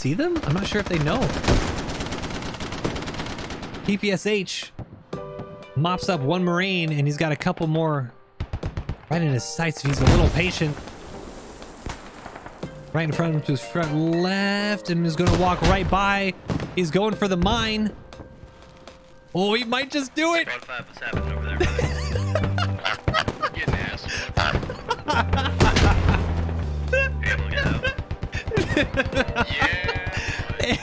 see them? I'm not sure if they know. PPSH mops up one Marine, and he's got a couple more right in his sights if he's a little patient. Right in front of him to his front left, and is going to walk right by. He's going for the mine. Oh, he might just do it. 557 over there, brother. Getting ass. Yeah.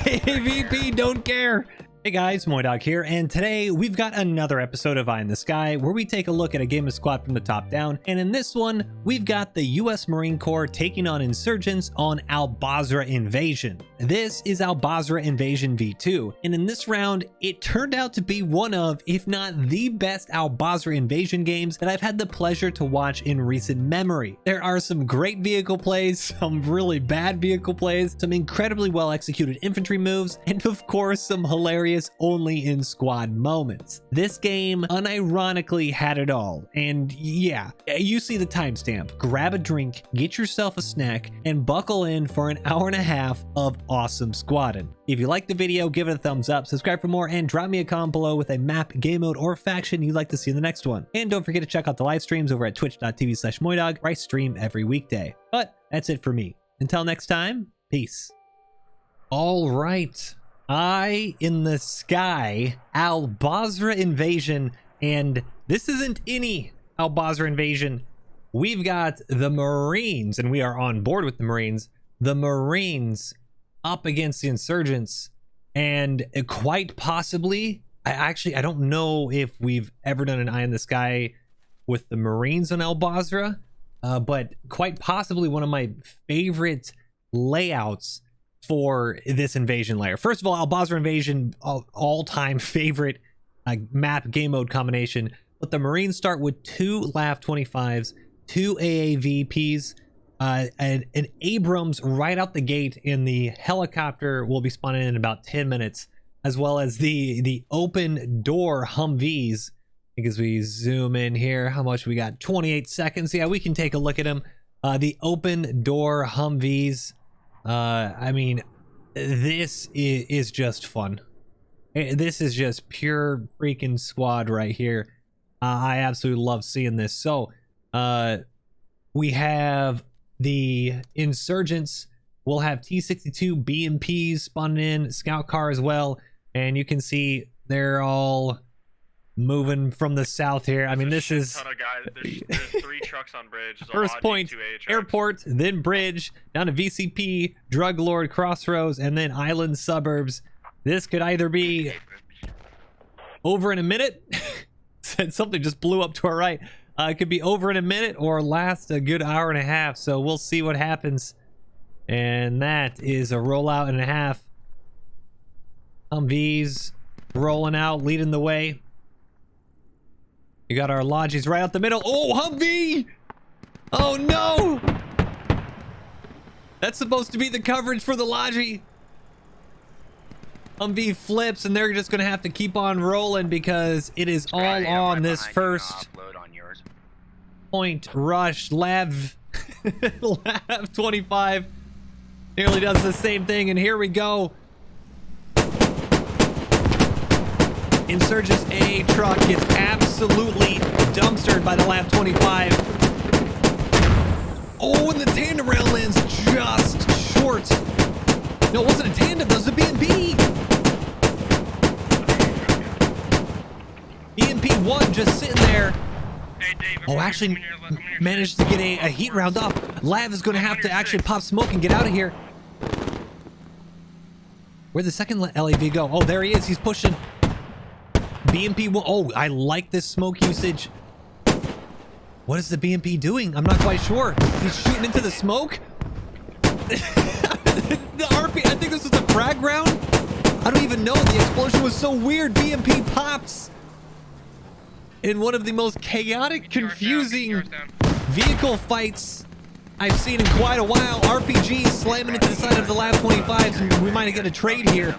AVP don't care. Hey guys, MoiDawg here, and today we've got another episode of Eye in the Sky where we take a look at a game of squad from the top down, and in this one we've got the US Marine Corps taking on insurgents on Al Basra Invasion. This is Al Basra Invasion V2, and in this round it turned out to be one of, if not the best Al Basra Invasion games that I've had the pleasure to watch in recent memory. There are some great vehicle plays, some really bad vehicle plays, some incredibly well executed infantry moves, and of course some hilarious only in squad moments. This game unironically had it all, and yeah, you see the timestamp. Grab a drink, get yourself a snack, and buckle in for an hour and a half of awesome squadding. If you like the video, give it a thumbs up, subscribe for more, and drop me a comment below with a map, game mode, or faction you'd like to see in the next one. And don't forget to check out the live streams over at twitch.tv/MoiDawg, where I stream every weekday. But that's it for me. Until next time, peace. All right. Eye in the Sky, Al Basra Invasion, and this isn't any Al Basra Invasion. We've got the Marines, and we are on board with the Marines. The Marines up against the insurgents, and quite possibly, I don't know if we've ever done an Eye in the Sky with the Marines on Al Basra, but quite possibly one of my favorite layouts for this invasion layer. First of all, Al Basra Invasion, all-time favorite map game mode combination. But the Marines start with 2 LAV 25s, 2 AAVPs, an Abrams right out the gate, and the helicopter will be spawning in about 10 minutes, as well as the open door Humvees. I think as we zoom in here, how much we got? 28 seconds. Yeah, we can take a look at them. The open door Humvees. I mean, this is just fun. This is just pure freaking squad right here. I absolutely love seeing this. So, we have the insurgents. We'll have T-62 BMPs spawning in, scout car as well. And you can see they're all moving from the south here. I mean, this is ton of guys. There's 3 trucks on bridge. There's first point, airport, then bridge, down to VCP, drug lord, crossroads, and then island suburbs. This could either be over in a minute. Something just blew up to our right. It could be over in a minute or last a good hour and a half. So we'll see what happens. And that is a rollout and a half. Humvees rolling out, leading the way. You got our Logis right out the middle. Oh, Humvee! Oh, no! That's supposed to be the coverage for the Logi. Humvee flips, and they're just going to have to keep on rolling because it is all on this first point rush. LAV 25 nearly does the same thing, and here we go. Insurgents A truck gets absolutely dumpstered by the LAV 25. Oh, and the tandem rail lands just short. No, it wasn't a tandem, that was a BMP. BMP1 just sitting there. Oh, actually managed to get a heat round off. LAV is going to have to actually pop smoke and get out of here. Where'd the second LAV go? Oh, there he is. He's pushing. BMP, oh, I like this smoke usage. What is the BMP doing? I'm not quite sure. He's shooting into the smoke? The RP, I think this was a frag round? I don't even know. The explosion was so weird. BMP pops in one of the most chaotic, confusing vehicle fights I've seen in quite a while. RPG slamming into the side of the LAV 25s, and we might get a trade here.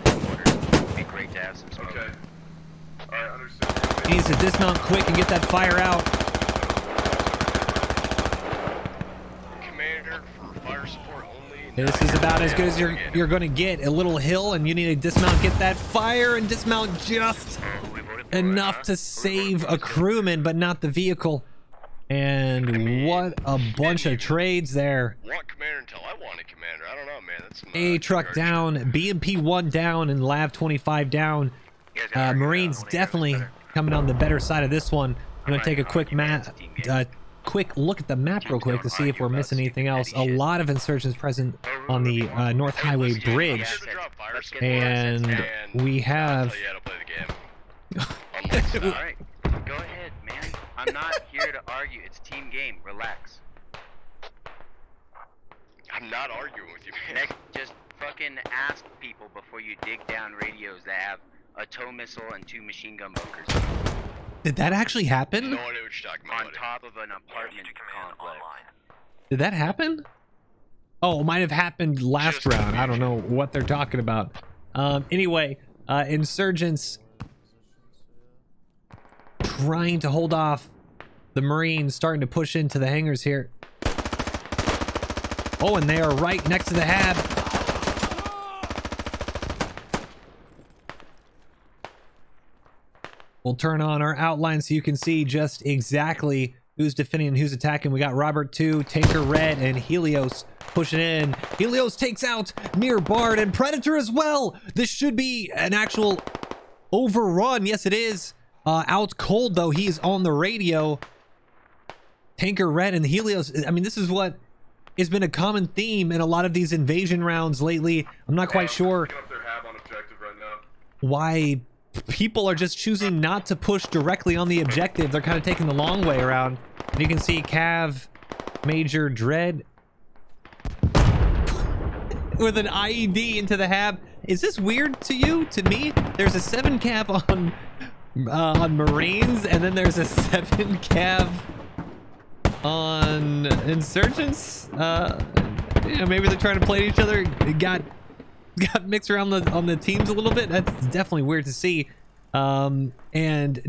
He needs to dismount quick and get that fire out. Commander for fire support only. This is about as good as you're going to get. A little hill, and you need to dismount, get that fire, and dismount just enough to save a crewman, but not the vehicle. And what a bunch of trades there. Want commander until I want a commander. I don't know, man. That's A truck down, BMP 1 down, and Lav 25 down. Marines definitely coming on the better side of this one. I'm gonna take a quick quick look at the map real quick to see if we're missing anything else. A lot of insurgents present on the North Highway Bridge, and we have. Alright, go ahead, man. I'm not here to argue. It's team game. Relax. I'm not arguing with you, man. Next, just fucking ask people before you dig down radios that have a tow missile and 2 machine gun bunkers. Did that actually happen? No idea what you're talking about. On top of an apartment complex. Did that happen? Oh, it might have happened last round. I don't know what they're talking about. Anyway, insurgents trying to hold off the Marines, starting to push into the hangars here. Oh, and they are right next to the hab. We'll turn on our outline so you can see just exactly who's defending and who's attacking. We got Robert 2, Tanker Red, and Helios pushing in. Helios takes out Near Bard and Predator as well. This should be an actual overrun. Yes, it is. Out cold, though. He is on the radio. Tanker Red and Helios. I mean, this is what has been a common theme in a lot of these invasion rounds lately. I'm not quite sure why people are just choosing not to push directly on the objective. They're kind of taking the long way around. And you can see Cav, Major Dread with an IED into the hab. Is this weird to you? To me, there's a 7 Cav on Marines, and then there's a 7 Cav on Insurgents. You know, maybe they're trying to play each other. It got mixed around on the teams a little bit. That's definitely weird to see. And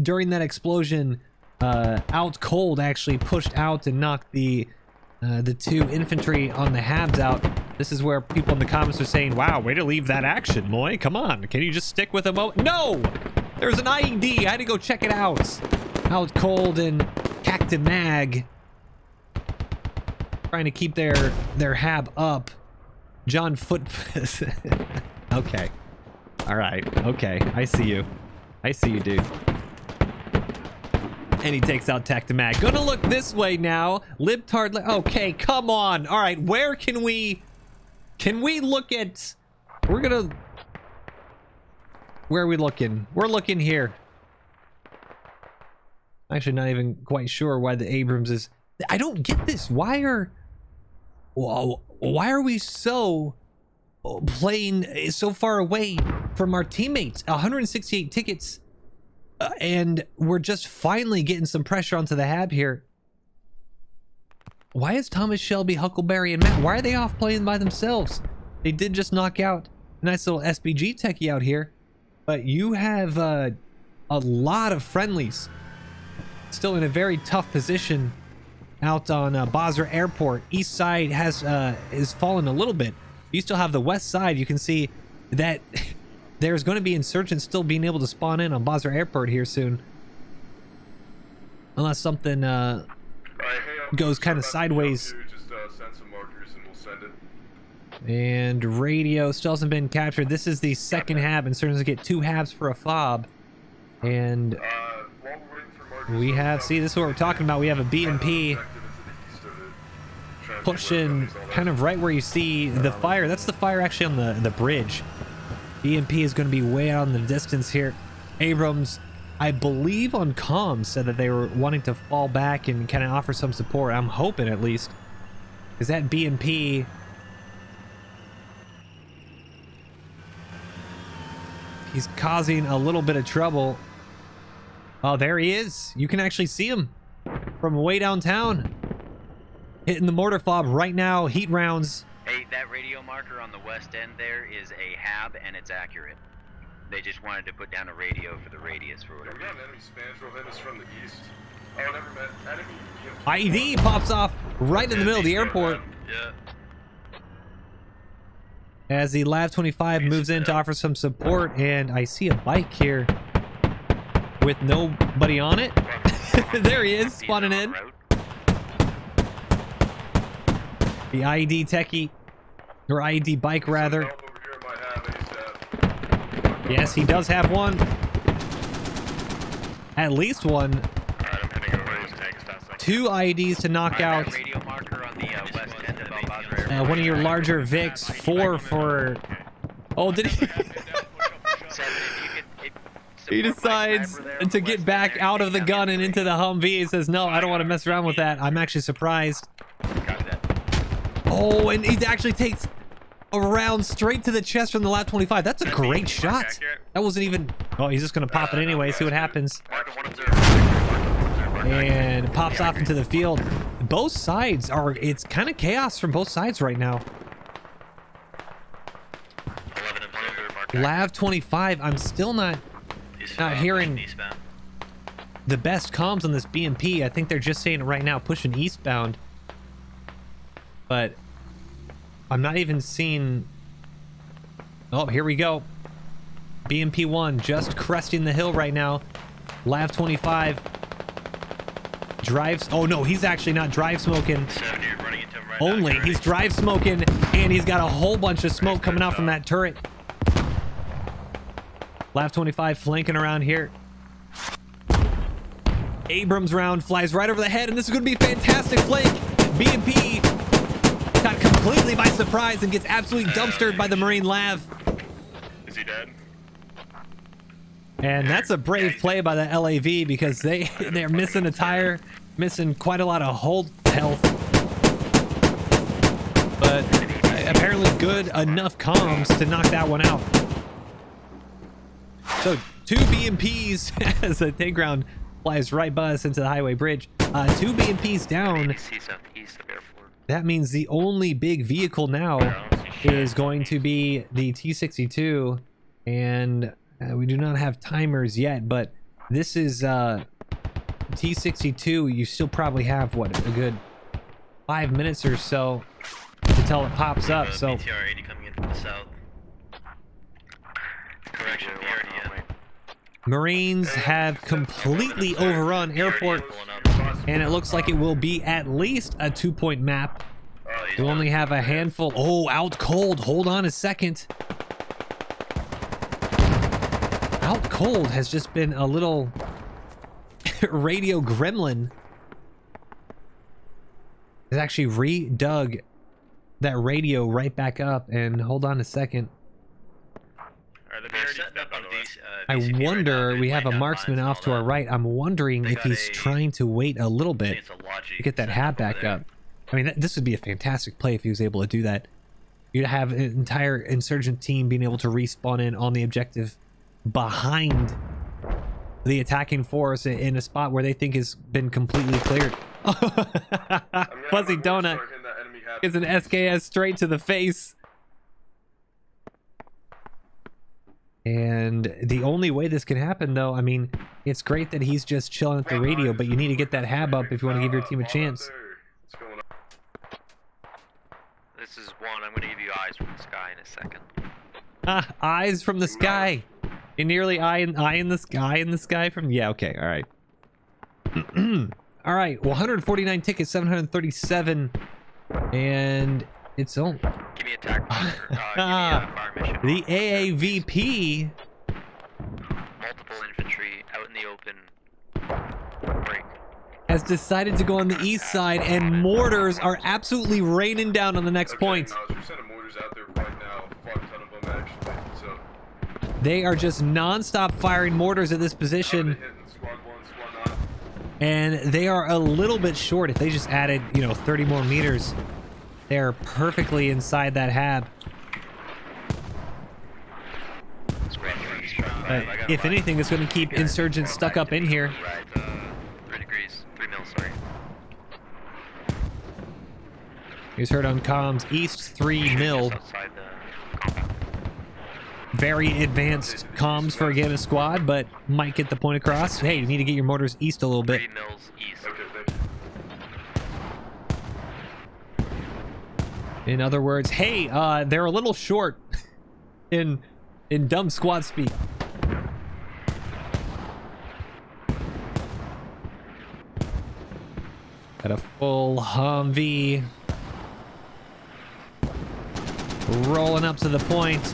during that explosion, Out Cold actually pushed out and knocked the 2 infantry on the habs out. This is where people in the comments are saying, wow, way to leave that action, Moi. Come on, can you just stick with a moment? No! There's an IED. I had to go check it out. Out Cold and Cacti Mag trying to keep their hab up. John Foot. Okay. All right. Okay. I see you. I see you, dude. And he takes out Cacti Mag. Gonna look this way now. Libtard. Okay, come on. All right. Where can we look at? We're gonna. Where are we looking? We're looking here. Actually, not even quite sure why the Abrams is. I don't get this. Why are we so playing so far away from our teammates? 168 tickets, and we're just finally getting some pressure onto the hab here. Why is Thomas Shelby, Huckleberry, and Matt? Why are they off playing by themselves? They did just knock out a nice little SBG techie out here. But you have a lot of friendlies still in a very tough position out on Basra Airport. East side has fallen a little bit. You still have the west side. You can see that there's going to be insurgents still being able to spawn in on Basra Airport here soon. Unless something goes kind of sideways. And radio still hasn't been captured. This is the second hab, and insurgents get 2 habs for a fob. And we have, see, this is what we're talking about. We have a BMP pushing kind of right where you see the fire. That's the fire actually on the bridge. BMP is going to be way out in the distance here. Abrams, I believe on comms, said that they were wanting to fall back and kind of offer some support. I'm hoping at least. Because that BMP... he's causing a little bit of trouble. Oh, there he is. You can actually see him from way downtown. Hitting the mortar fob right now. Heat rounds. Hey, that radio marker on the west end there is a hab, and it's accurate. They just wanted to put down a radio for the radius for whatever. We got an enemy Spanish hit us from the east. Oh, never met. Enemy. IED pops off right in the middle of the airport. Yeah. as the Lav 25 moves in to offer some support, and I see a bike here with nobody on it. There he is, spawning in. The IED techie, or IED bike rather. Yes, he does have one. At least one. 2 IEDs to knock out. One of your larger Vics. 4 for... Oh, did he? He decides to get back out of the gun and into the Humvee. He says, no, I don't want to mess around with that. I'm actually surprised. Oh, and he actually takes a round straight to the chest from the Lav 25. That's a great shot. That wasn't even... Oh, he's just going to pop it anyway, see what happens. And it pops off into the field. Both sides are... It's kind of chaos from both sides right now. Lav 25, I'm still not hearing the best comms on this BMP. I think they're just saying it right now, pushing eastbound. But I'm not even seeing... Oh, here we go. BMP 1 just cresting the hill right now. Lav 25 drives... Oh no, he's actually not drive smoking. Only he's drive smoking, and he's got a whole bunch of smoke coming out from that turret. Lav 25 flanking around here. Abrams round flies right over the head, and this is going to be a fantastic flank. BMP got completely by surprise and gets absolutely dumpstered by the Marine Lav. Is he dead? And that's a brave play by the LAV, because they're missing a tire, missing quite a lot of hold health. But apparently good enough comms to knock that one out. So 2 BMPs as the tank round flies right by us into the highway bridge. 2 BMPs down. That means the only big vehicle now is going to be the T62, and we do not have timers yet, but this is T62. You still probably have, what, a good 5 minutes or so until it pops up. So BTR-80 coming in from the south. Correction, Marines have completely overrun airport, and it looks like it will be at least a 2-point map. We only have a handful. Oh, out cold. Hold on a second. Out cold has just been a little radio gremlin. It's actually redug that radio right back up, and hold on a second. I wonder, we have a marksman off to our right. I'm wondering if he's trying to wait a little bit to get that hat back up. I mean, this would be a fantastic play if he was able to do that. You'd have an entire insurgent team being able to respawn in on the objective behind the attacking force in a spot where they think has been completely cleared. Fuzzy Donut is an SKS straight to the face. And the only way this can happen, though, I mean, it's great that he's just chilling at the radio, but you need to get that hab up if you want to give your team a chance. This is one. I'm going to give you eyes from the sky in a second. Ah, eyes from the sky. You nearly eye in the sky from... Yeah, okay, all right. All right, well, 149 tickets, 737, and it's on. Give me a tac marker. Give me a fire mission. The AAVP. Multiple infantry out in the open. Break. Has decided to go on the east side, and mortars are absolutely raining down on the next point. We're sending mortars out there right now. Fuck ton of them actually. So they are just non-stop firing mortars at this position. And they are a little bit short. If they just added, 30 more meters, they're perfectly inside that hab. But if anything, it's going to keep insurgents stuck up in here. 3 degrees. 3 mils, sorry. He's heard on comms, east 3 mil. Very advanced comms for a game of squad, but might get the point across. Hey, you need to get your mortars east a little bit. 3 mils east. In other words, hey, they're a little short in dumb squad speed. Got a full Humvee. Rolling up to the point.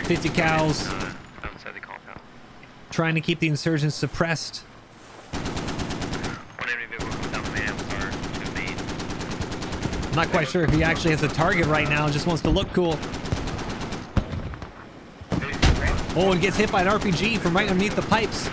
50 cows. Outside the compound. Trying to keep the insurgents suppressed. One enemy vehicle coming down the main avatar to main. I'm not quite sure if he actually has a target right now. Just wants to look cool. Oh, and gets hit by an RPG from right underneath the pipes.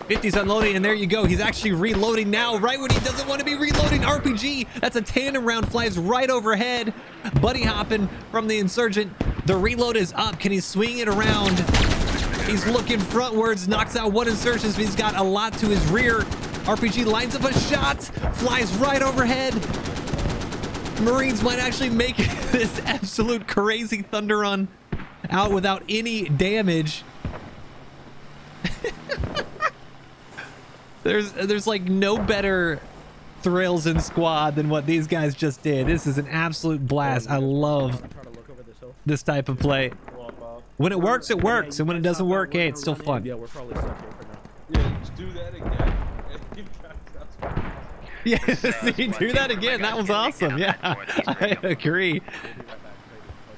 50's unloading, and there you go. He's actually reloading now, right when he doesn't want to be reloading. RPG, that's a tandem round, flies right overhead. Buddy hopping from the insurgent. The reload is up. Can he swing it around? He's looking frontwards, knocks out one insurgent, but he's got a lot to his rear. RPG lines up a shot, flies right overhead. Marines might actually make this absolute crazy thunder run out without any damage. There's like no better thrills in squad than what these guys just did. This is an absolute blast. I love this type of play. When it works, it works, and when it doesn't work, hey, it's still fun. Yeah, we're probably stuck here for now. Yeah, just do that again. Yeah, see, do that again. That was awesome. Yeah, I agree.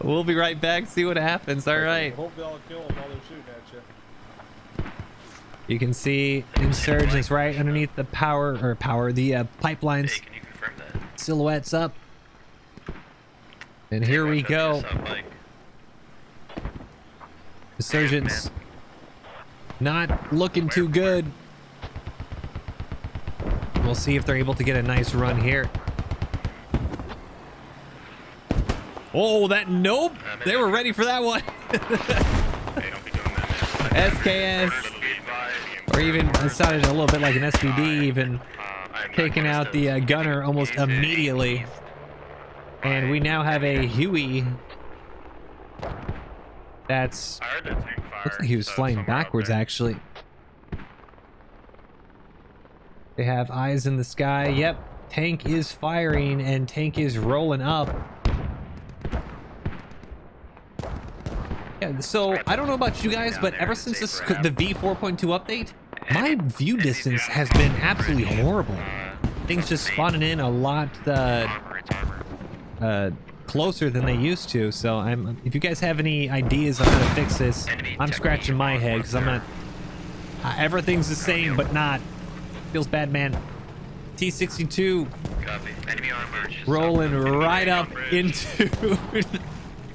We'll be right back. See what happens. All right. Hope they all kill them while they're shooting at you. You can see insurgents right underneath the pipelines. Hey, can you confirm that? Silhouettes up. And here we go. Insurgents not looking too good. We'll see if they're able to get a nice run here. Oh, nope. They were ready for that one. Hey, don't be doing that, man. SKS. Or even, it sounded a little bit like an SVD, even taking out the gunner almost immediately. And we now have a Huey that's... Looks like he was flying backwards, actually. They have eyes in the sky. Yep, tank is firing and tank is rolling up. Yeah, so I don't know about you guys, but ever since the V4.2 update, my view distance has been absolutely horrible. Things just spawning in a lot closer than they used to. So if you guys have any ideas on how to fix this, I'm scratching my head because I'm not. Everything's the same, but not. Feels bad, man. T62 rolling right up into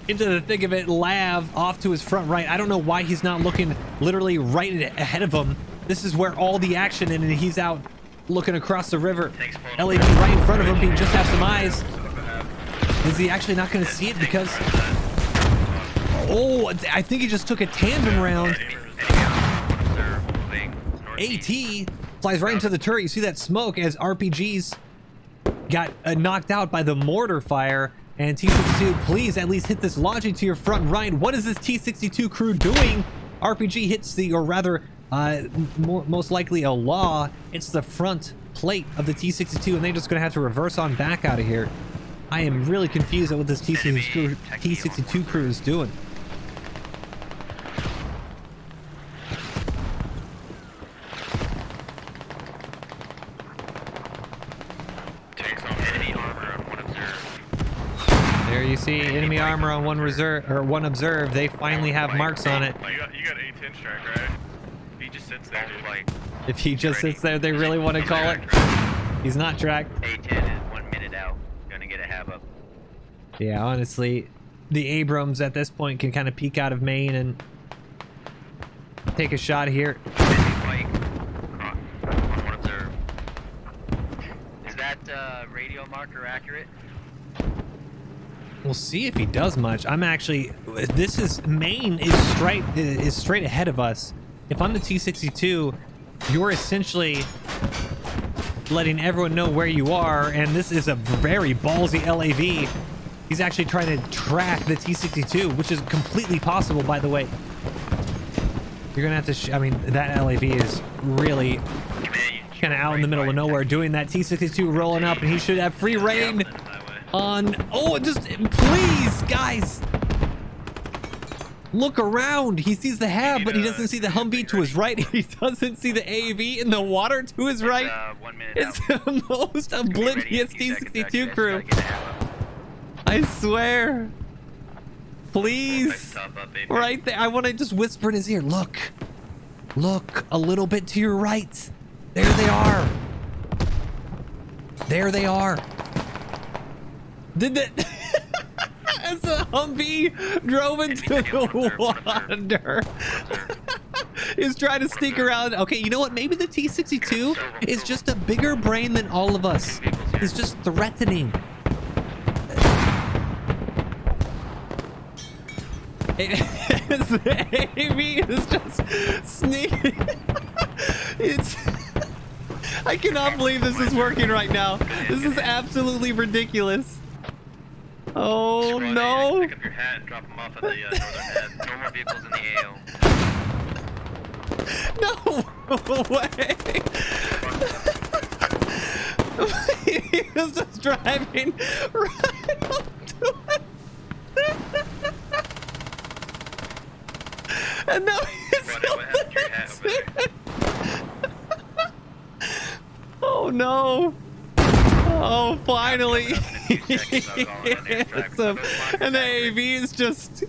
the thick of it. Lav off to his front right. I don't know why he's not looking literally right ahead of him. This is where all the action is, and he's out looking across the river. LAV right in front of him. He just has some eyes. Is he actually not going to see it because... Oh, I think he just took a tandem round. AT flies right into the turret. You see that smoke as RPGs got knocked out by the mortar fire. And T62, please at least hit this launching to your front right. What is this T62 crew doing? RPG hits the, or rather, most likely a law. It's the front plate of the T62, and they're just going to have to reverse on back out of here. I am really confused at what this T62 crew is doing. There you see enemy armor on one reserve or one observe. They finally have marks on it. You got A10 track, right? If he just sits there, like. If he just sits there, they really want to call it. He's not tracked. A10 is 1 minute out. Gonna get a hab up. Yeah, honestly, the Abrams at this point can kind of peek out of main and take a shot here. Is that radio marker accurate? We'll see if he does much. I'm actually, this is main is straight ahead of us. If I'm the T62, you're essentially letting everyone know where you are, and this is a very ballsy LAV. He's actually trying to track the T62, which is completely possible, by the way. You're gonna have to, I mean, that LAV is really... Command, kind of out in the middle of nowhere doing that. T62 rolling up, and he should have free reign on... Oh, just please, guys. Look around. He sees the hab, but he doesn't see the Humvee to his right. He doesn't see the AAV in the water to his right. 1 minute It's out. the most oblivious T62 crew. I swear. Please. Right there. I want to just whisper in his ear. Look. Look a little bit to your right. There they are. There they are. Did that... As the Humvee drove into the water. He's trying to sneak around. Okay, you know what? Maybe the T62 is just a bigger brain than all of us. He's just threatening. The AV is just sneaking. It's... I cannot believe this is working right now. This is absolutely ridiculous. Oh no! Pick up your hat and drop them off at the northern head. No more vehicles in the AO. No way! He was just driving right up to it. And now he's Oh no! Oh, finally! And the AV is just...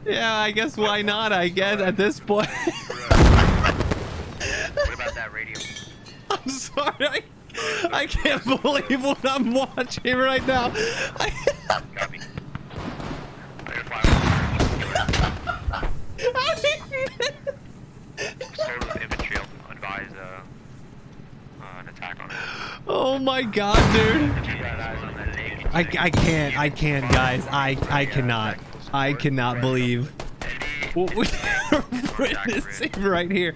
Yeah, I guess why not, I guess, at this point. What about that radio? I'm sorry, I can't believe what I'm watching right now. Copy. Sort of infantry, advise an attack on it. Oh my god, dude. I can't, guys. I cannot believe what we're witnessing right here.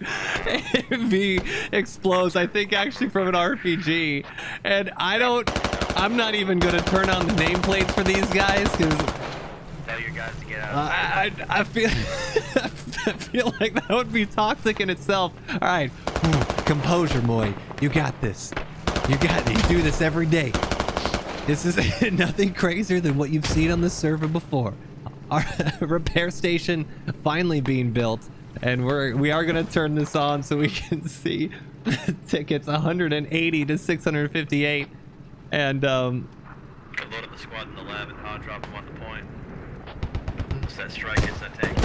AV explodes, I think actually from an RPG. And I'm not even gonna turn on the nameplates for these guys because Tell your guys to get out. I feel I feel like that would be toxic in itself. All right, composure, Moi. You got this. You do this every day. This is nothing crazier than what you've seen on the server before. Our repair station finally being built, and we are gonna turn this on so we can see the tickets 180 to 658, and Load up the squad in the lab and hot drop them on the point. Once that strike hits that tank.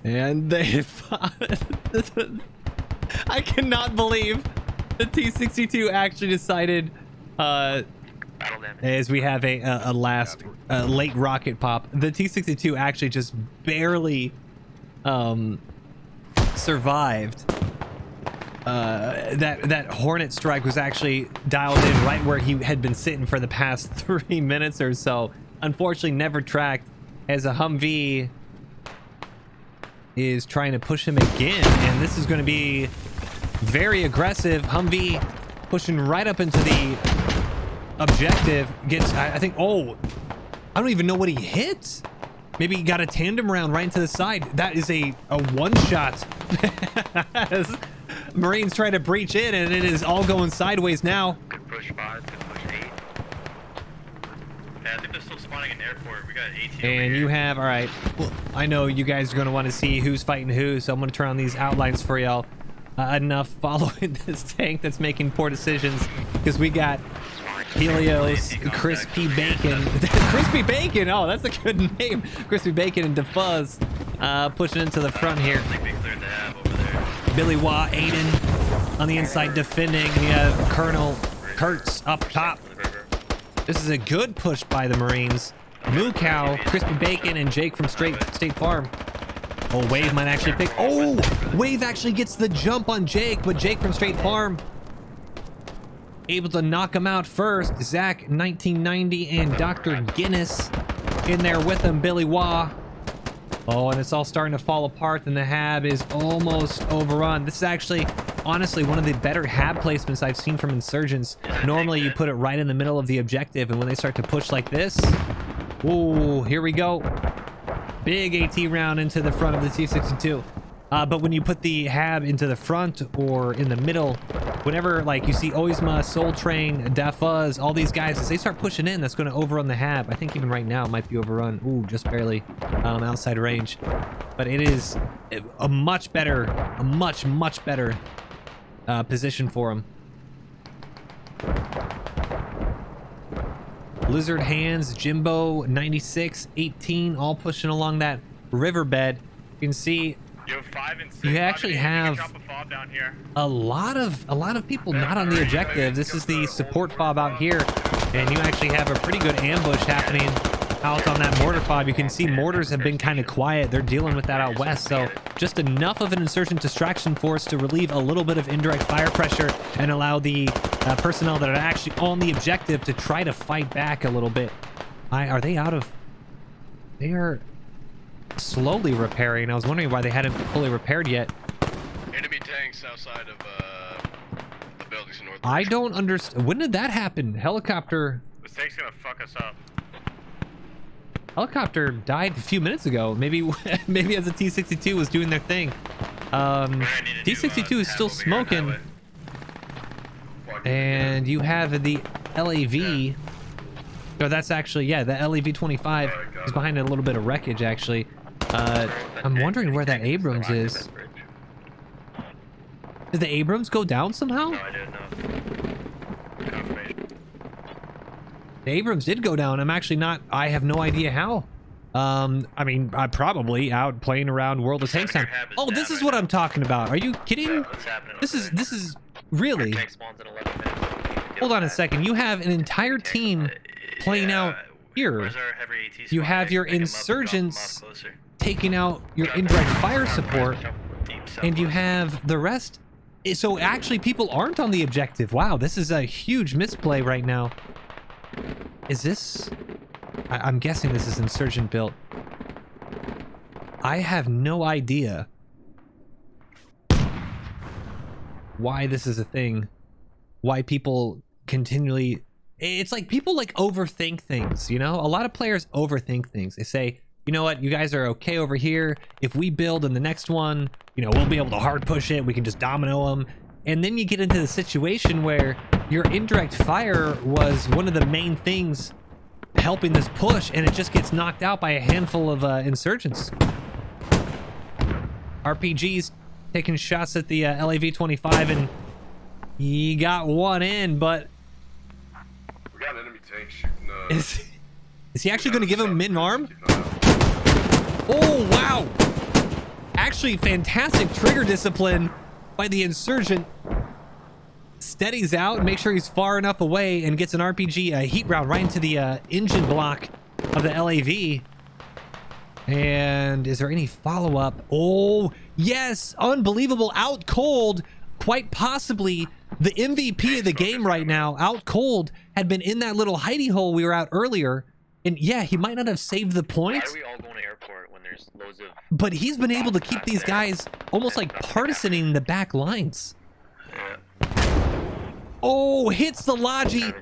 and they I cannot believe the T62 actually decided as we have a late rocket pop. The T62 actually just barely survived. That Hornet strike was actually dialed in right where he had been sitting for the past 3 minutes or so. Unfortunately, never tracked, as a Humvee is trying to push him again, and this is going to be very aggressive. Humvee pushing right up into the objective. Gets, I think, oh, I don't even know what he hit. Maybe he got a tandem round right into the side. That is a one-shot. As Marines try to breach in, and it is all going sideways now. Good push 5, good push 8. Yeah, I think they're still spawning in the airport. We got 18. And you have, all right, well, I know you guys are going to want to see who's fighting who, so I'm going to turn on these outlines for y'all. Enough following this tank that's making poor decisions, because we got Helios, Crispy Bacon. Crispy Bacon, oh, that's a good name. Crispy Bacon and DeFuzz pushing into the front here. I think we cleared the hab over there. Billy Wah, Aiden on the inside defending. We have Colonel Kurtz up top. This is a good push by the Marines. Moo Cow, Crispy Bacon, and Jake from State Farm. Oh, Wave might actually pick. Oh, Wave actually gets the jump on Jake, but Jake from State Farm able to knock him out first. Zach 1990 and Dr. Guinness in there with him. Billy Wah. Oh, and it's all starting to fall apart, and the hab is almost overrun. This is actually, honestly, one of the better hab placements I've seen from Insurgents. Normally, you put it right in the middle of the objective, and when they start to push like this, whoa, here we go. Big AT round into the front of the T-62. But when you put the hab into the front or in the middle, whenever like you see Oizma, Soul Train, Dafuz, all these guys, as they start pushing in, that's going to overrun the hab. I think even right now it might be overrun. Ooh, just barely outside range. But it is a much better, much better position for him. Lizard Hands, Jimbo, 96, 18, all pushing along that riverbed. You can see You have 5 and 6. you actually have Drop a fob down here. a lot of people not on the objective. This is the support fob out here, and you actually have a pretty good ambush happening out on that mortar fob. You can see mortars have been kind of quiet. They're dealing with that out west, so just enough of an insurgent distraction force to relieve a little bit of indirect fire pressure and allow the personnel that are actually on the objective to try to fight back a little bit. Are they out of... They are slowly repairing. I was wondering why they hadn't fully repaired yet. Enemy tanks outside of the buildings in north. I don't understand. When did that happen? Helicopter... This tank's gonna fuck us up. Helicopter died a few minutes ago. Maybe maybe as the T-62 was doing their thing. T-62 is still smoking. And you have the LAV. No, that's actually, yeah, the LAV-25 is behind a little bit of wreckage, actually. I'm wondering where that Abrams is. Did the Abrams go down somehow? No, I didn't know. Confirmation. The Abrams did go down. I'm actually not... I have no idea how. I mean, I'm probably out playing around World of Tanks time. Oh, this is what I'm talking about. Are you kidding? This is really... Hold on a second. You have an entire team playing out here. You have your insurgents taking out your indirect fire support, and you have the rest. So actually, people aren't on the objective. Wow, this is a huge misplay right now. Is this... I'm guessing this is insurgent built. I have no idea why this is a thing. Why people continually... It's like people like overthink things, you know? A lot of players overthink things. They say, you know what, you guys are okay over here. If we build in the next one, you know, we'll be able to hard push it. We can just domino them. And then you get into the situation where your indirect fire was one of the main things helping this push, and it just gets knocked out by a handful of insurgents. RPGs taking shots at the LAV-25, and he got one in, but... We got an enemy tank shooting, is he actually going to give him mid-arm? Oh, wow! Actually, fantastic trigger discipline by the insurgent. Steadies out, make sure he's far enough away, and gets an RPG heat round right into the engine block of the LAV. And is there any follow-up? Oh, yes! Unbelievable. Out cold. Quite possibly the MVP of the game right now. Out cold had been in that little hidey hole we were at earlier. And yeah, he might not have saved the points. Why are we all going to airport when there's loads of... But he's been able to keep these guys almost like partisaning the back lines. Oh, hits the Logi,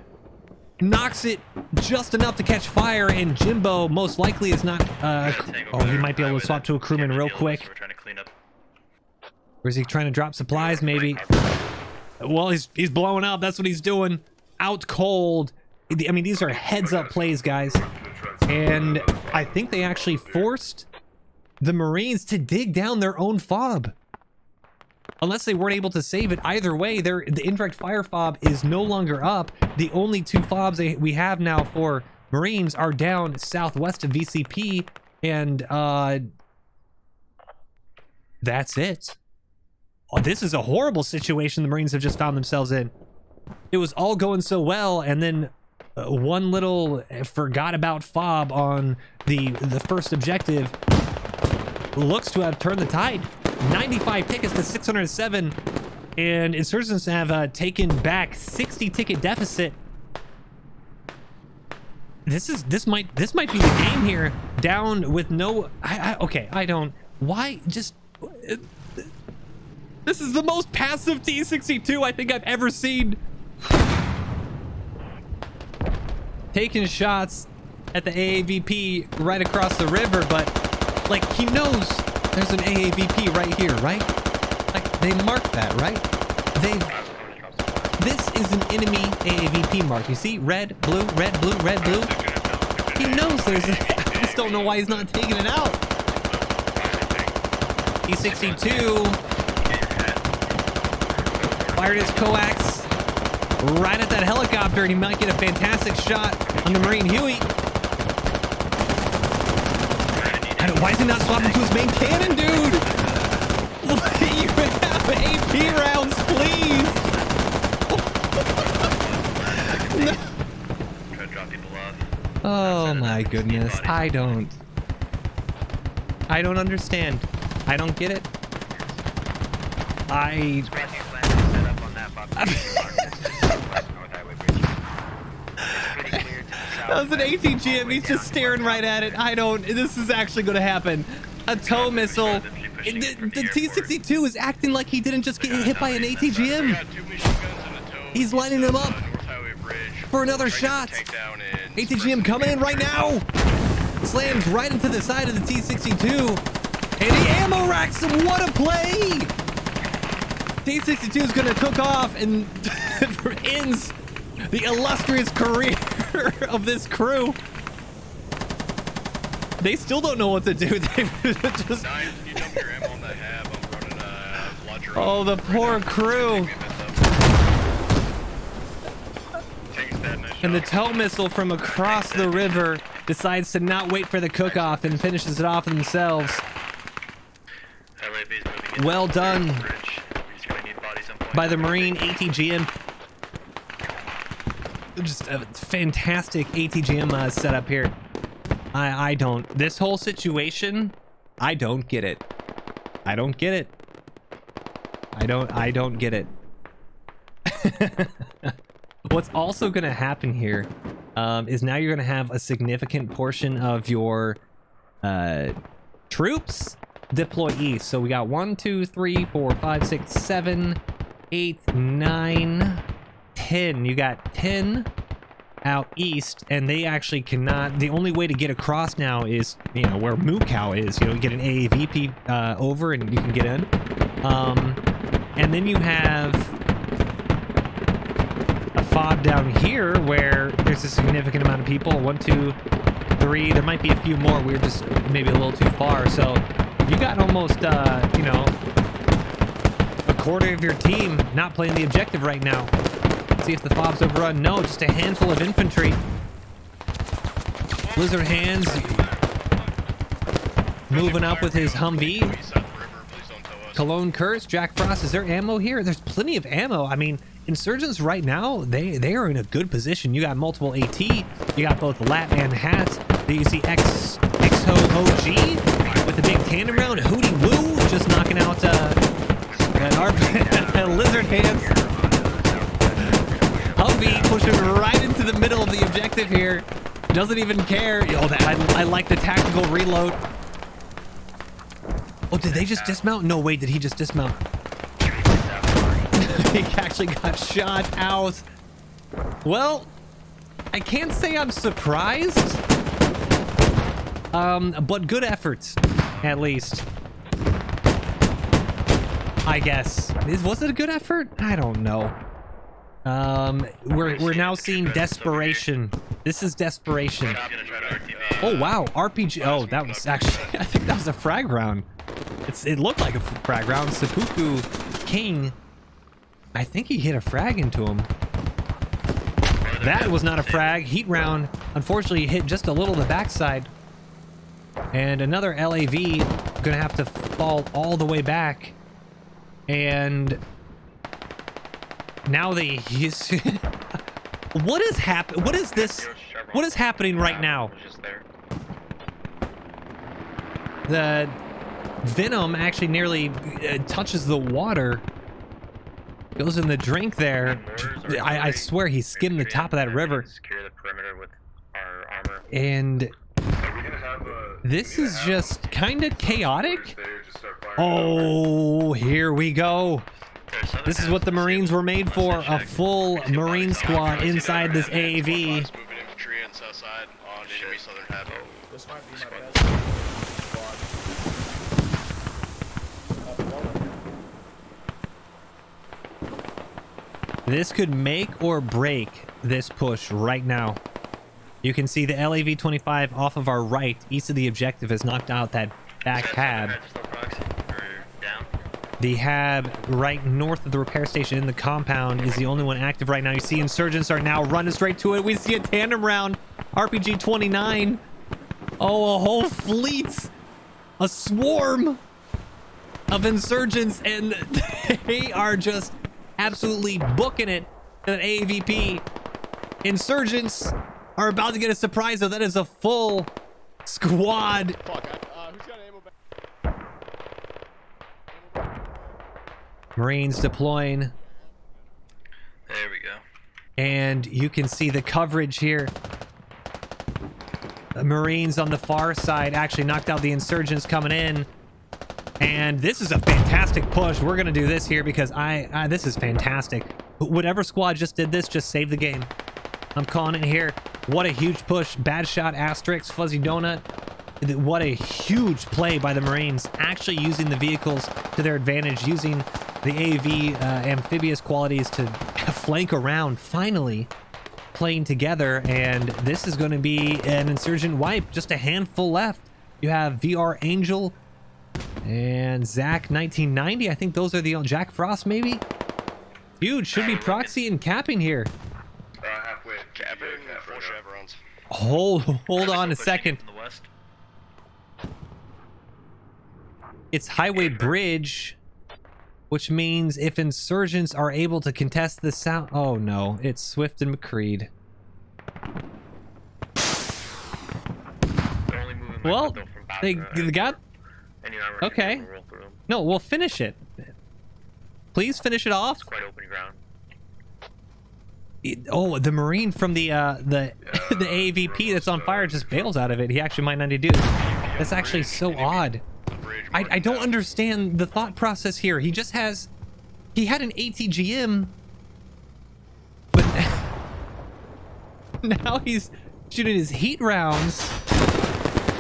knocks it just enough to catch fire, and Jimbo most likely is not... oh, he might be able to swap to a crewman real quick. We're trying to clean up. Or is he trying to drop supplies, maybe? Well, he's blowing up. That's what he's doing. Out cold. I mean, these are heads-up plays, guys. And I think they actually forced the Marines to dig down their own fob. Unless they weren't able to save it. Either way, the indirect fire fob is no longer up. The only two fobs we have now for Marines are down southwest of VCP. And that's it. Oh, this is a horrible situation the Marines have just found themselves in. It was all going so well, and then one little forgot about fob on the first objective looks to have turned the tide. 95 tickets to 607, and insurgents have taken back 60 ticket deficit. This might be the game here. Down with no... okay, I don't... Why just... This is the most passive T-62 I think I've ever seen. Taking shots at the AAVP right across the river, but like he knows There's an AAVP right here, right? Like, they marked that, right? This is an enemy AAVP mark. You see? Red, blue, red, blue, red, blue. He knows there's a... I just don't know why he's not taking it out. T62 fired his coax right at that helicopter, and he might get a fantastic shot on the Marine Huey. Why is he not swapping to his main cannon, dude? You have AP rounds, please. No. Try to drop people off. Oh my goodness. I don't understand. I don't get it. That was an ATGM. He's just staring right at it. This is actually going to happen. A tow missile. The T62 is acting like he didn't just get hit by an ATGM. He's lining him up for another shot. ATGM coming in right now. Slams right into the side of the T62. And he ammo racks him. What a play. T62 is going to cook off and ends the illustrious career of this crew. They still don't know what to do. They just... Oh, the poor crew. And the tow missile from across the river decides to not wait for the cook-off and finishes it off themselves. Well done by the Marine ATGM. Just a fantastic ATGM setup here. I don't... This whole situation, I don't get it. I don't get it. I don't get it. What's also going to happen here is now you're going to have a significant portion of your troops deploy east. So we got 1, 2, 3, 4, 5, 6, 7, 8, 9, 10. You got 10 out east, and they actually cannot... The only way to get across now is, you know, where Mukau is. You know, you get an AAVP over and you can get in. And then you have a fob down here where there's a significant amount of people. 1, 2, 3. There might be a few more. We're just maybe a little too far. So you got almost, you know, a quarter of your team not playing the objective right now. See if the fobs overrun. No, just a handful of infantry. Blizzard Hands moving up with his Humvee. Cologne Curse, Jack Frost. Is there ammo here? There's plenty of ammo. I mean, Insurgents right now, they are in a good position. You got multiple AT. You got both LAT and HAT. Then you see XHO OG with the big tandem round. Hootie Woo just knocking out Lizard Hands. Humvee pushing right into the middle of the objective here. Doesn't even care. Oh, I like the tactical reload. Oh, did they just dismount? No, wait, did he just dismount? He actually got shot out. Well, I can't say I'm surprised. But good efforts, at least. I guess. Was it a good effort? I don't know. We're now seeing desperation. This is desperation. Oh wow, RPG. Oh, that was actually, I think that was a frag round. It looked like a frag round. Seppuku King, I think he hit a frag into him. That was not a frag. Heat round, unfortunately, hit just a little the backside. And another LAV gonna have to fall all the way back. And now he's what is happening? What is this? What is happening right now? The Venom actually nearly touches the water. Goes in the drink there. I swear he skimmed the top of that river. Secure the perimeter with our armor. And this is just kind of chaotic. Oh, here we go. This is what the Marines were made for, a full Marine squad inside this AAV. This might be my best squad. This could make or break this push right now. You can see the LAV-25 off of our right, east of the objective, has knocked out that back hab. The hab right north of the repair station in the compound is the only one active right now. You see insurgents are now running straight to it. We see a tandem round. RPG-29. Oh, a whole fleet. A swarm of insurgents, and they are just absolutely booking it at AVP. Insurgents are about to get a surprise, though. That is a full squad. Fuck, who's got ammo back? Marines deploying. There we go. And you can see the coverage here. The Marines on the far side actually knocked out the insurgents coming in. And this is a fantastic push. We're going to do this here because this is fantastic. Whatever squad just did this, just saved the game. I'm calling it here. What a huge push. Bad shot, Asterix, Fuzzy Donut. What a huge play by the Marines. Actually using the vehicles to their advantage, using the AV amphibious qualities to flank around, finally playing together. And this is going to be an insurgent wipe. Just a handful left. You have VR Angel and Zach 1990. I think those are the Jack Frost, maybe. Huge. Should be proxy and capping here. Halfway. Capping, 4 chevrons. Hold on a second. From the west. It's Highway Bridge, which means if insurgents are able to contest the sound... Oh no, it's Swift and McCreed. They're only moving Well, they got... Okay. No, we'll finish it. Please finish it off. It's quite open ground. Oh, the Marine from the the AVP that's on fire just bails out of it. He actually might not do it. That's actually so odd. I don't understand the thought process here. He just has... He had an ATGM, but now he's shooting his heat rounds.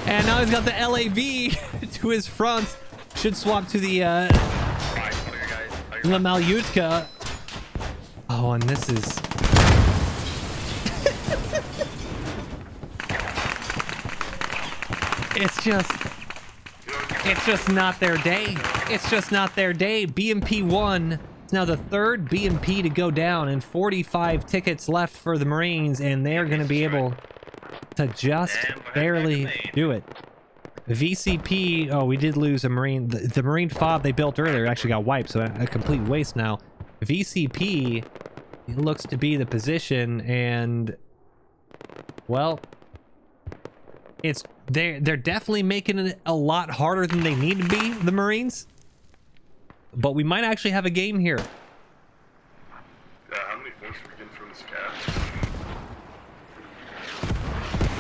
And now he's got the LAV to his front. Should swap to the La Malyutka. Oh, and this is... It's just not their day. It's just not their day. BMP-1 is now the third BMP to go down, and 45 tickets left for the Marines, and they're going to be able to just barely do it. VCP, oh, we did lose a Marine. The Marine FOB they built earlier actually got wiped, so a complete waste now. VCP looks to be the position, and well, they're definitely making it a lot harder than they need to be, the Marines. But we might actually have a game here. How many points are we getting from this cap?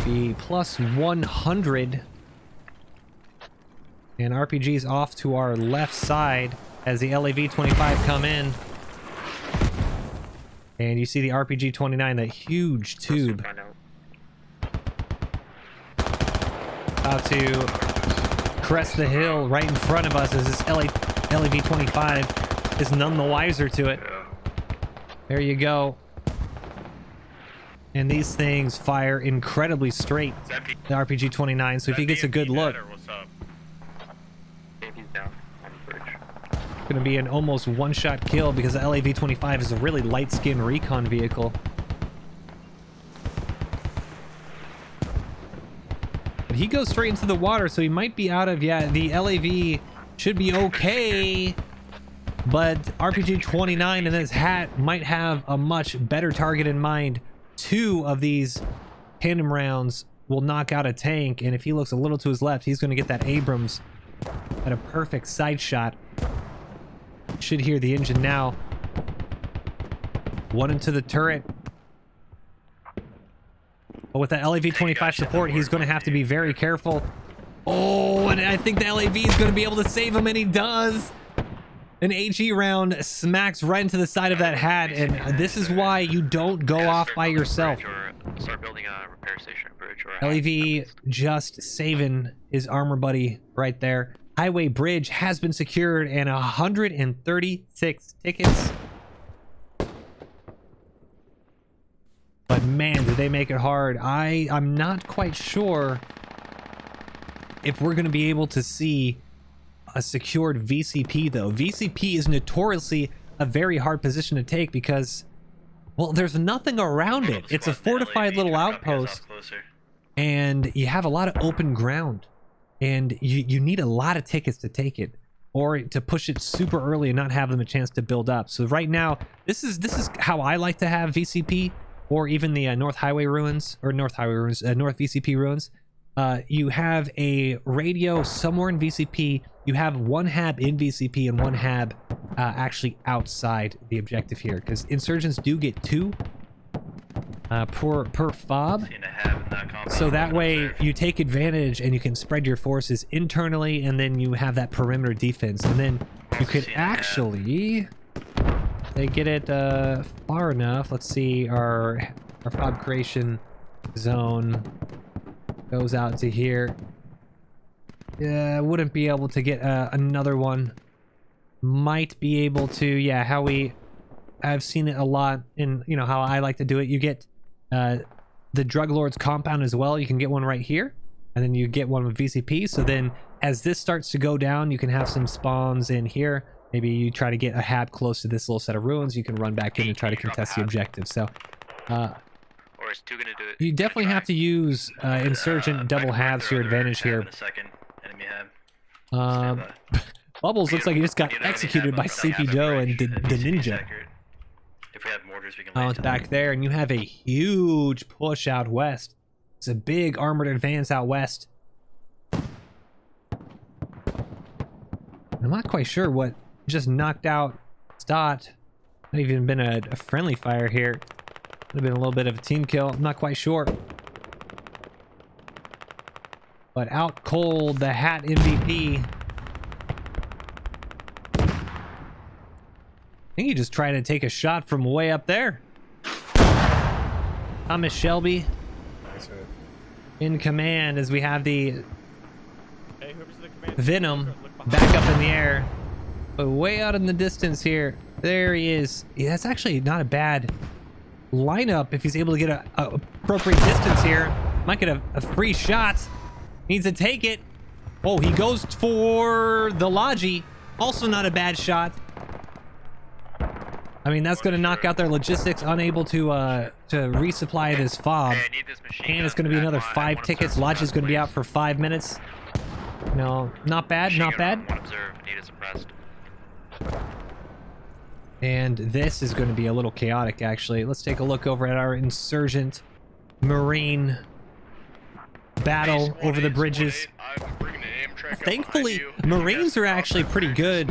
The plus 100. And RPG's off to our left side as the LAV-25 come in. And you see the RPG-29, that huge tube. About to crest the hill right in front of us as this LAV-25 is none the wiser to it. There you go. And these things fire incredibly straight, the RPG-29, so if he gets a good look, it's going to be an almost one-shot kill because the LAV-25 is a really light-skinned recon vehicle. But he goes straight into the water, so he might be out of... Yeah, the LAV should be okay, but RPG-29 in his hat might have a much better target in mind. 2 of these tandem rounds will knock out a tank, and if he looks a little to his left, he's going to get that Abrams at a perfect side shot. Should hear the engine now. 1 into the turret. But with the LAV-25 support, he's going to have to be very careful. Oh, and I think the LAV is going to be able to save him, and he does. An AG round smacks right into the side of that hat, and this is why you don't go off by yourself. Start building a repair station bridge. LAV just saving his armor buddy right there. Highway Bridge has been secured, and 136 tickets. but man, did they make it hard. I'm not quite sure if we're going to be able to see a secured VCP, though. VCP is notoriously a very hard position to take because, well, there's nothing around it. It's a fortified little outpost, and you have a lot of open ground, and you need a lot of tickets to take it, or to push it super early and not have them a chance to build up. So right now, this is how I like to have VCP, or even the North VCP ruins. You have a radio somewhere in VCP. You have one hab in VCP and one hab actually outside the objective here, because insurgents do get 2 per fob. So that way you take advantage and you can spread your forces internally, and then you have that perimeter defense, and then you could actually, if they get it far enough. Let's see, our fob creation zone goes out to here. Yeah, wouldn't be able to get another one. Might be able to, yeah, I've seen it a lot in, you know, how I like to do it. You get the Drug Lord's compound as well. You can get one right here, and then you get one with VCP. So then as this starts to go down, you can have some spawns in here. Maybe you try to get a hab close to this little set of ruins. You can run back in and try to contest the objective. So Or is 2 gonna do it? you definitely have to use insurgent double halves to your advantage here. Bubbles looks like he just got executed by Sleepy Joe and the ninja. If we have mortars, we can Oh, it's back there, and you have a huge push out west. It's a big armored advance out west. I'm not quite sure what just knocked out Stott. Not even been a friendly fire here. Would have been a little bit of a team kill. I'm not quite sure. But out cold the Hat MVP. I think he just tried to take a shot from way up there. Thomas Shelby in command as we have the Venom back up in the air. But way out in the distance here, there he is. Yeah, that's actually not a bad lineup if he's able to get a appropriate distance here. Might get a free shot. Needs to take it. Oh, he goes for the Logi. Also not a bad shot. I mean, that's going to knock out their logistics, unable to resupply this fob. And it's going to be another 5 tickets. Logi's going to be out for 5 minutes. No, not bad, not bad. And this is going to be a little chaotic, actually. Let's take a look over at our insurgent Marine battle over the bridges. Thankfully, Marines are actually pretty good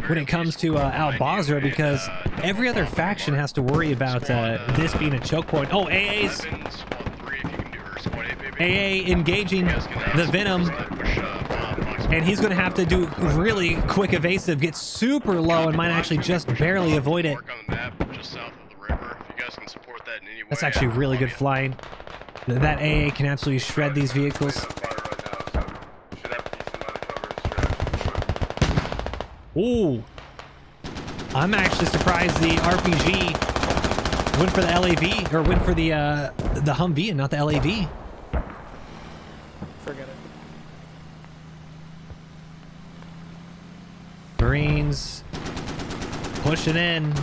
when it comes to Al Basra, because every other faction has to worry about this being a choke point. Oh, AA engaging the Venom, and he's going to have to do really quick evasive, get super low, and might actually just barely avoid it. That's actually really good flying. That AA can absolutely shred these vehicles. Ooh, I'm actually surprised the RPG went for the LAV, or went for the Humvee and not the LAV. Forget it. Marines pushing in,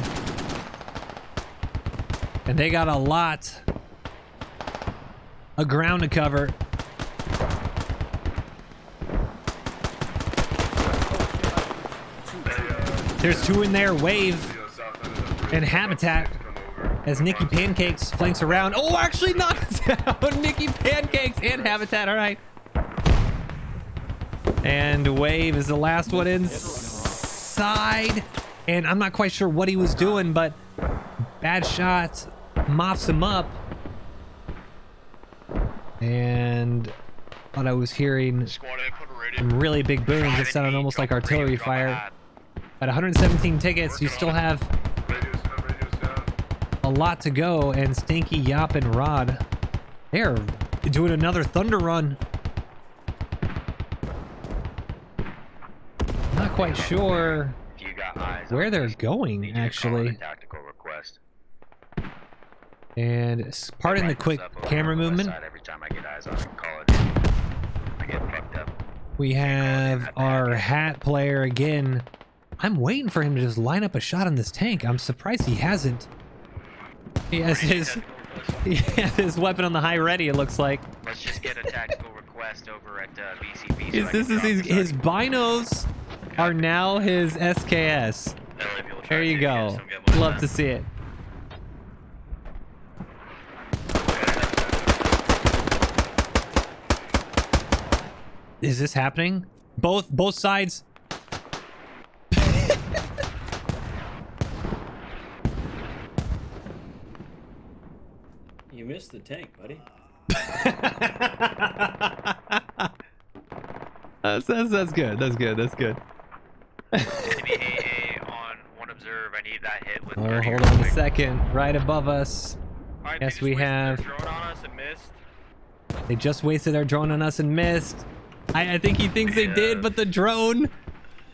and they got a lot of ground to cover. There's 2 in there, Wave and Habitat, as Nikki Pancakes flanks around. Oh, actually knocks down Nikki Pancakes and Habitat. All right. And Wave is the last one inside. And I'm not quite sure what he was doing, but bad shot mops him up. And thought I was hearing some really big booms that sounded almost like artillery fire. At 117 tickets, you still have a lot to go, and Stinky, Yop, and Rod, they're doing another Thunder Run. Not quite sure where they're going, actually. And pardon the quick camera movement. Every time I get eyes on it, call it. I get fucked up. We have our hat player again. I'm waiting for him to just line up a shot on this tank. I'm surprised he hasn't. He has his weapon on the high ready, it looks like. Let's just get a tactical request over at BCP. His binos are now his SKS. There you go. Love to see it. Is this happening? Both sides. You missed the tank, buddy. That's good. That's good. That's good. AA on one observe. I need that hit with. Oh, hold on a second. Right above us. Yes, we have. Drone on us and missed. They just wasted their drone on us and missed. I think he thinks they did, but the drone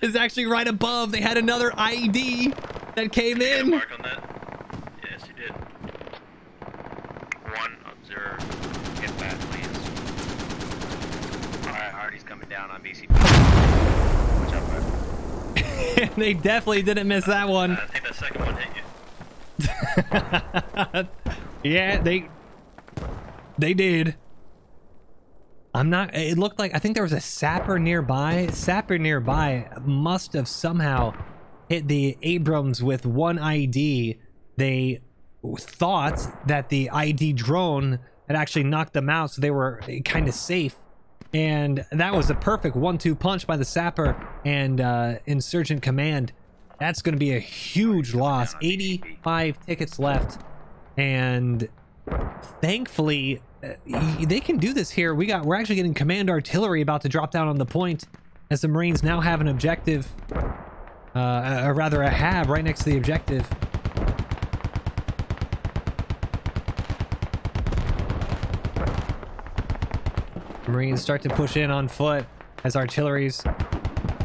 is actually right above. They had another IED that came in. Mark on that. Yes, you did. One observe. Get that, please. Alright, Artie's coming down on BCP. Watch out, bud. They definitely didn't miss that one. I think that second one hit you. Yeah, they did. I'm not, it looked like, I think there was a sapper nearby. Sapper nearby must have somehow hit the Abrams with one ID. They thought that the ID drone had actually knocked them out, so they were kind of safe. And that was a perfect 1-2 punch by the sapper and Insurgent Command. That's going to be a huge loss. 85 tickets left. And thankfully, they can do this here. We're actually getting command artillery about to drop down on the point as the Marines now have an objective, or rather a hab right next to the objective. Marines start to push in on foot as artillery's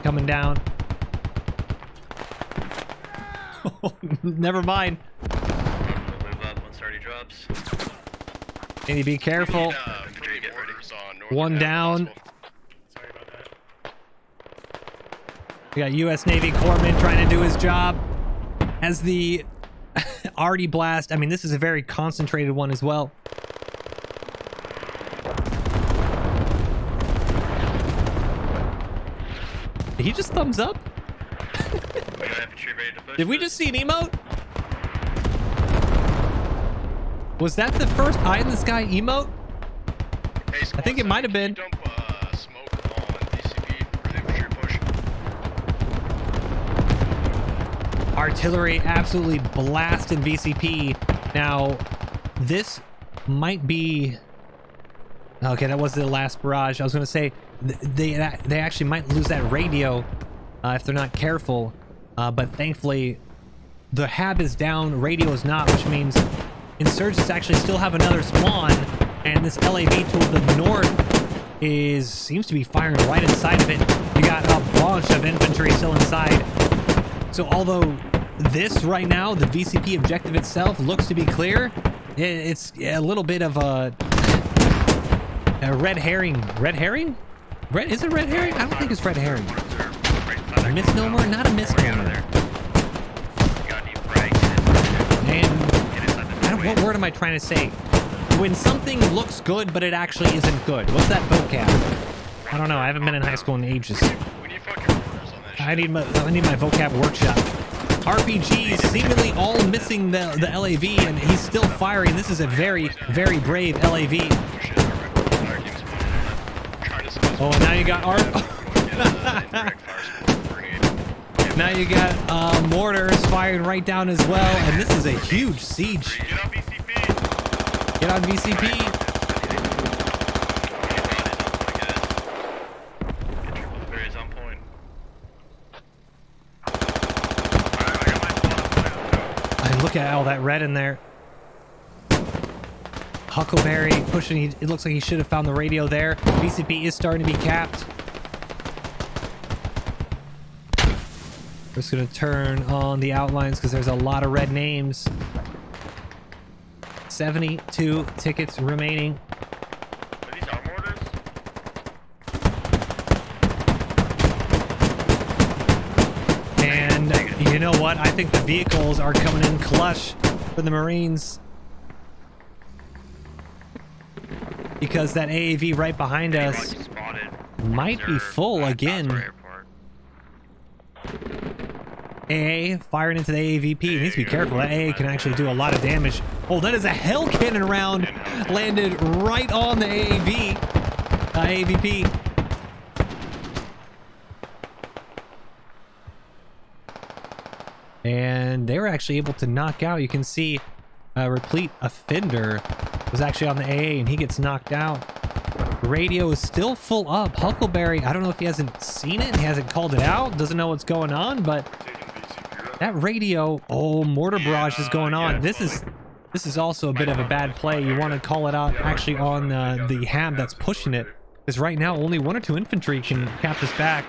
coming down. Never mind. We'll move up once 30 drops. Need to be careful. One down. Sorry about that. We got U.S. Navy corpsman trying to do his job as the arty blast. I mean, this is a very concentrated one as well. Did he just thumbs up? Did we just see an emote? Was that the first eye in the sky emote? Hey, I think it might have been. Dump smoke on DCP for the infantry push. Artillery absolutely blasting VCP. Now, this might be... Okay, that was the last barrage. I was going to say, they actually might lose that radio if they're not careful. But thankfully, the hab is down, radio is not, which means insurgents actually still have another spawn, and this LAV to the north seems to be firing right inside of it. You got a bunch of infantry still inside. So although this right now, the VCP objective itself looks to be clear, it's a little bit of a red herring. Red herring? Is it red herring? I don't think it's red herring. A misnomer? Not a misnomer. What word am I trying to say? When something looks good, but it actually isn't good. What's that vocab? I don't know. I haven't been in high school in ages. We need fucking orders on that shit. I need my vocab workshop. RPGs seemingly all missing the LAV, and he's still firing. This is a very, very brave LAV. Oh, and now you got Now you got mortars firing right down as well, and this is a huge siege. Get on BCP. Get on VCP. Very on point. I look at all that red in there. Huckleberry pushing. It looks like he should have found the radio there. VCP is starting to be capped. We're just going to turn on the outlines because there's a lot of red names. 72 tickets remaining. Are these our mortars? And you know what? I think the vehicles are coming in clutch for the Marines. Because that AAV right behind us might be full again. AA firing into the AAVP. He needs to be careful. That AA can actually do a lot of damage. Oh, that is a hell cannon round landed right on the AAVP. And they were actually able to knock out. You can see Replete Offender was actually on the AA and he gets knocked out. Radio is still full up. Huckleberry, I don't know if he hasn't seen it. He hasn't called it out. Doesn't know what's going on, but that radio, oh, mortar barrage is going on. This is also a bit of a bad play. You want to call it out actually on the ham that's pushing it. Because right now only 1 or 2 infantry can cap this back.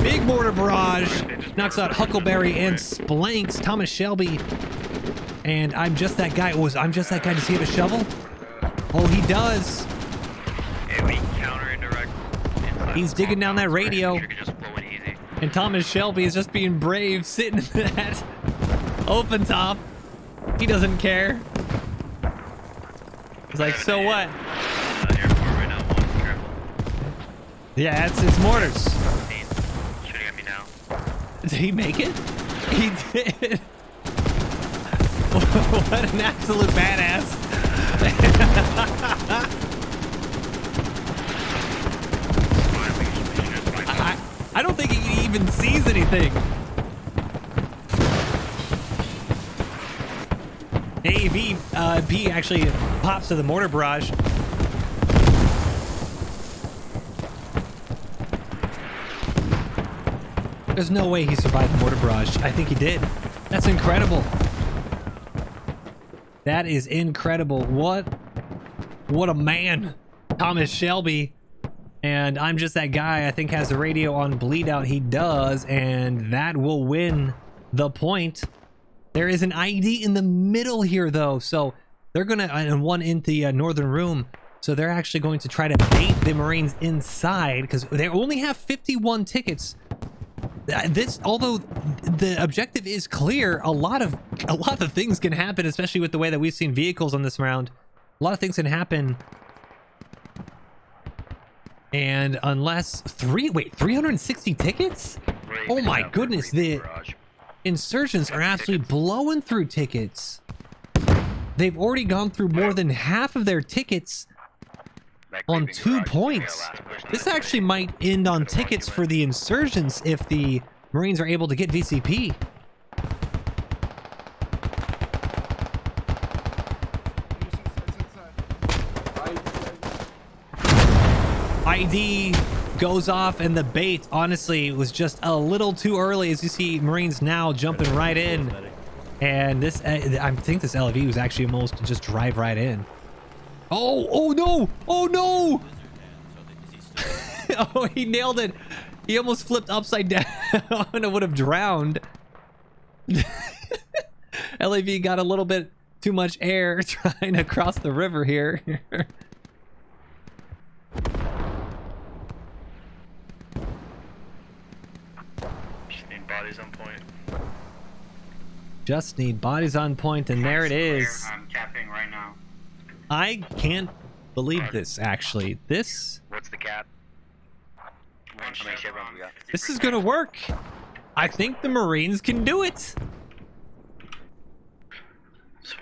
Big mortar barrage knocks out Huckleberry and splanks Thomas Shelby. And I'm just that guy. I'm just that guy. Does he have a shovel? Oh, he does. He's digging down that radio. And Thomas Shelby is just being brave, sitting in that open top. He doesn't care. He's like, so what? Yeah, it's mortars. Shooting at me now. Did he make it? He did. What an absolute badass. I don't think he even sees anything. AAV actually pops to the mortar barrage. There's no way he survived the mortar barrage. I think he did. That's incredible. That is incredible. What a man. Thomas Shelby. And I'm just that guy, I think, has the radio on bleed out. He does, and that will win the point. There is an ID in the middle here, though, so they're gonna, and one in the northern room, so they're actually going to try to bait the Marines inside because they only have 51 tickets. Although the objective is clear, a lot of things can happen, especially with the way that we've seen vehicles on this round. A lot of things can happen. And unless 360 tickets? Oh my goodness, the insurgents are absolutely blowing through tickets. They've already gone through more than half of their tickets on 2 points. This actually might end on tickets for the insurgents if the Marines are able to get VCP. ID goes off and the bait honestly was just a little too early, as you see Marines now jumping right in. And this, I think this LV was actually almost to just drive right in. Oh no! Oh no! Oh, he nailed it. He almost flipped upside down and would have drowned. LAV got a little bit too much air trying to cross the river here. Bodies on point. Just need bodies on point, and there it is. I'm capping right now. I can't believe this, actually. What's the cap? This is gonna work. I think the Marines can do it. So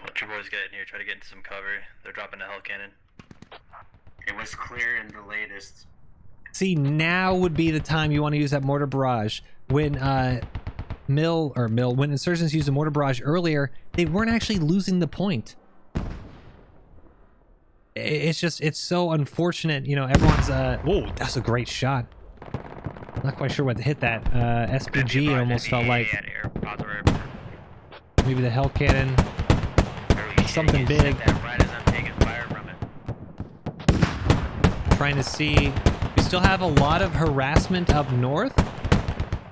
what your boys get in here? Try to get into some cover. They're dropping a hell cannon. It was clear in the latest. See, now would be the time you want to use that mortar barrage. When when insurgents used the mortar barrage earlier, they weren't actually losing the point. It's so unfortunate, you know. Everyone's whoa, that's a great shot. Not quite sure what to hit that. SPG, it almost felt like maybe the hell cannon, something big. Trying to see. We still have a lot of harassment up north.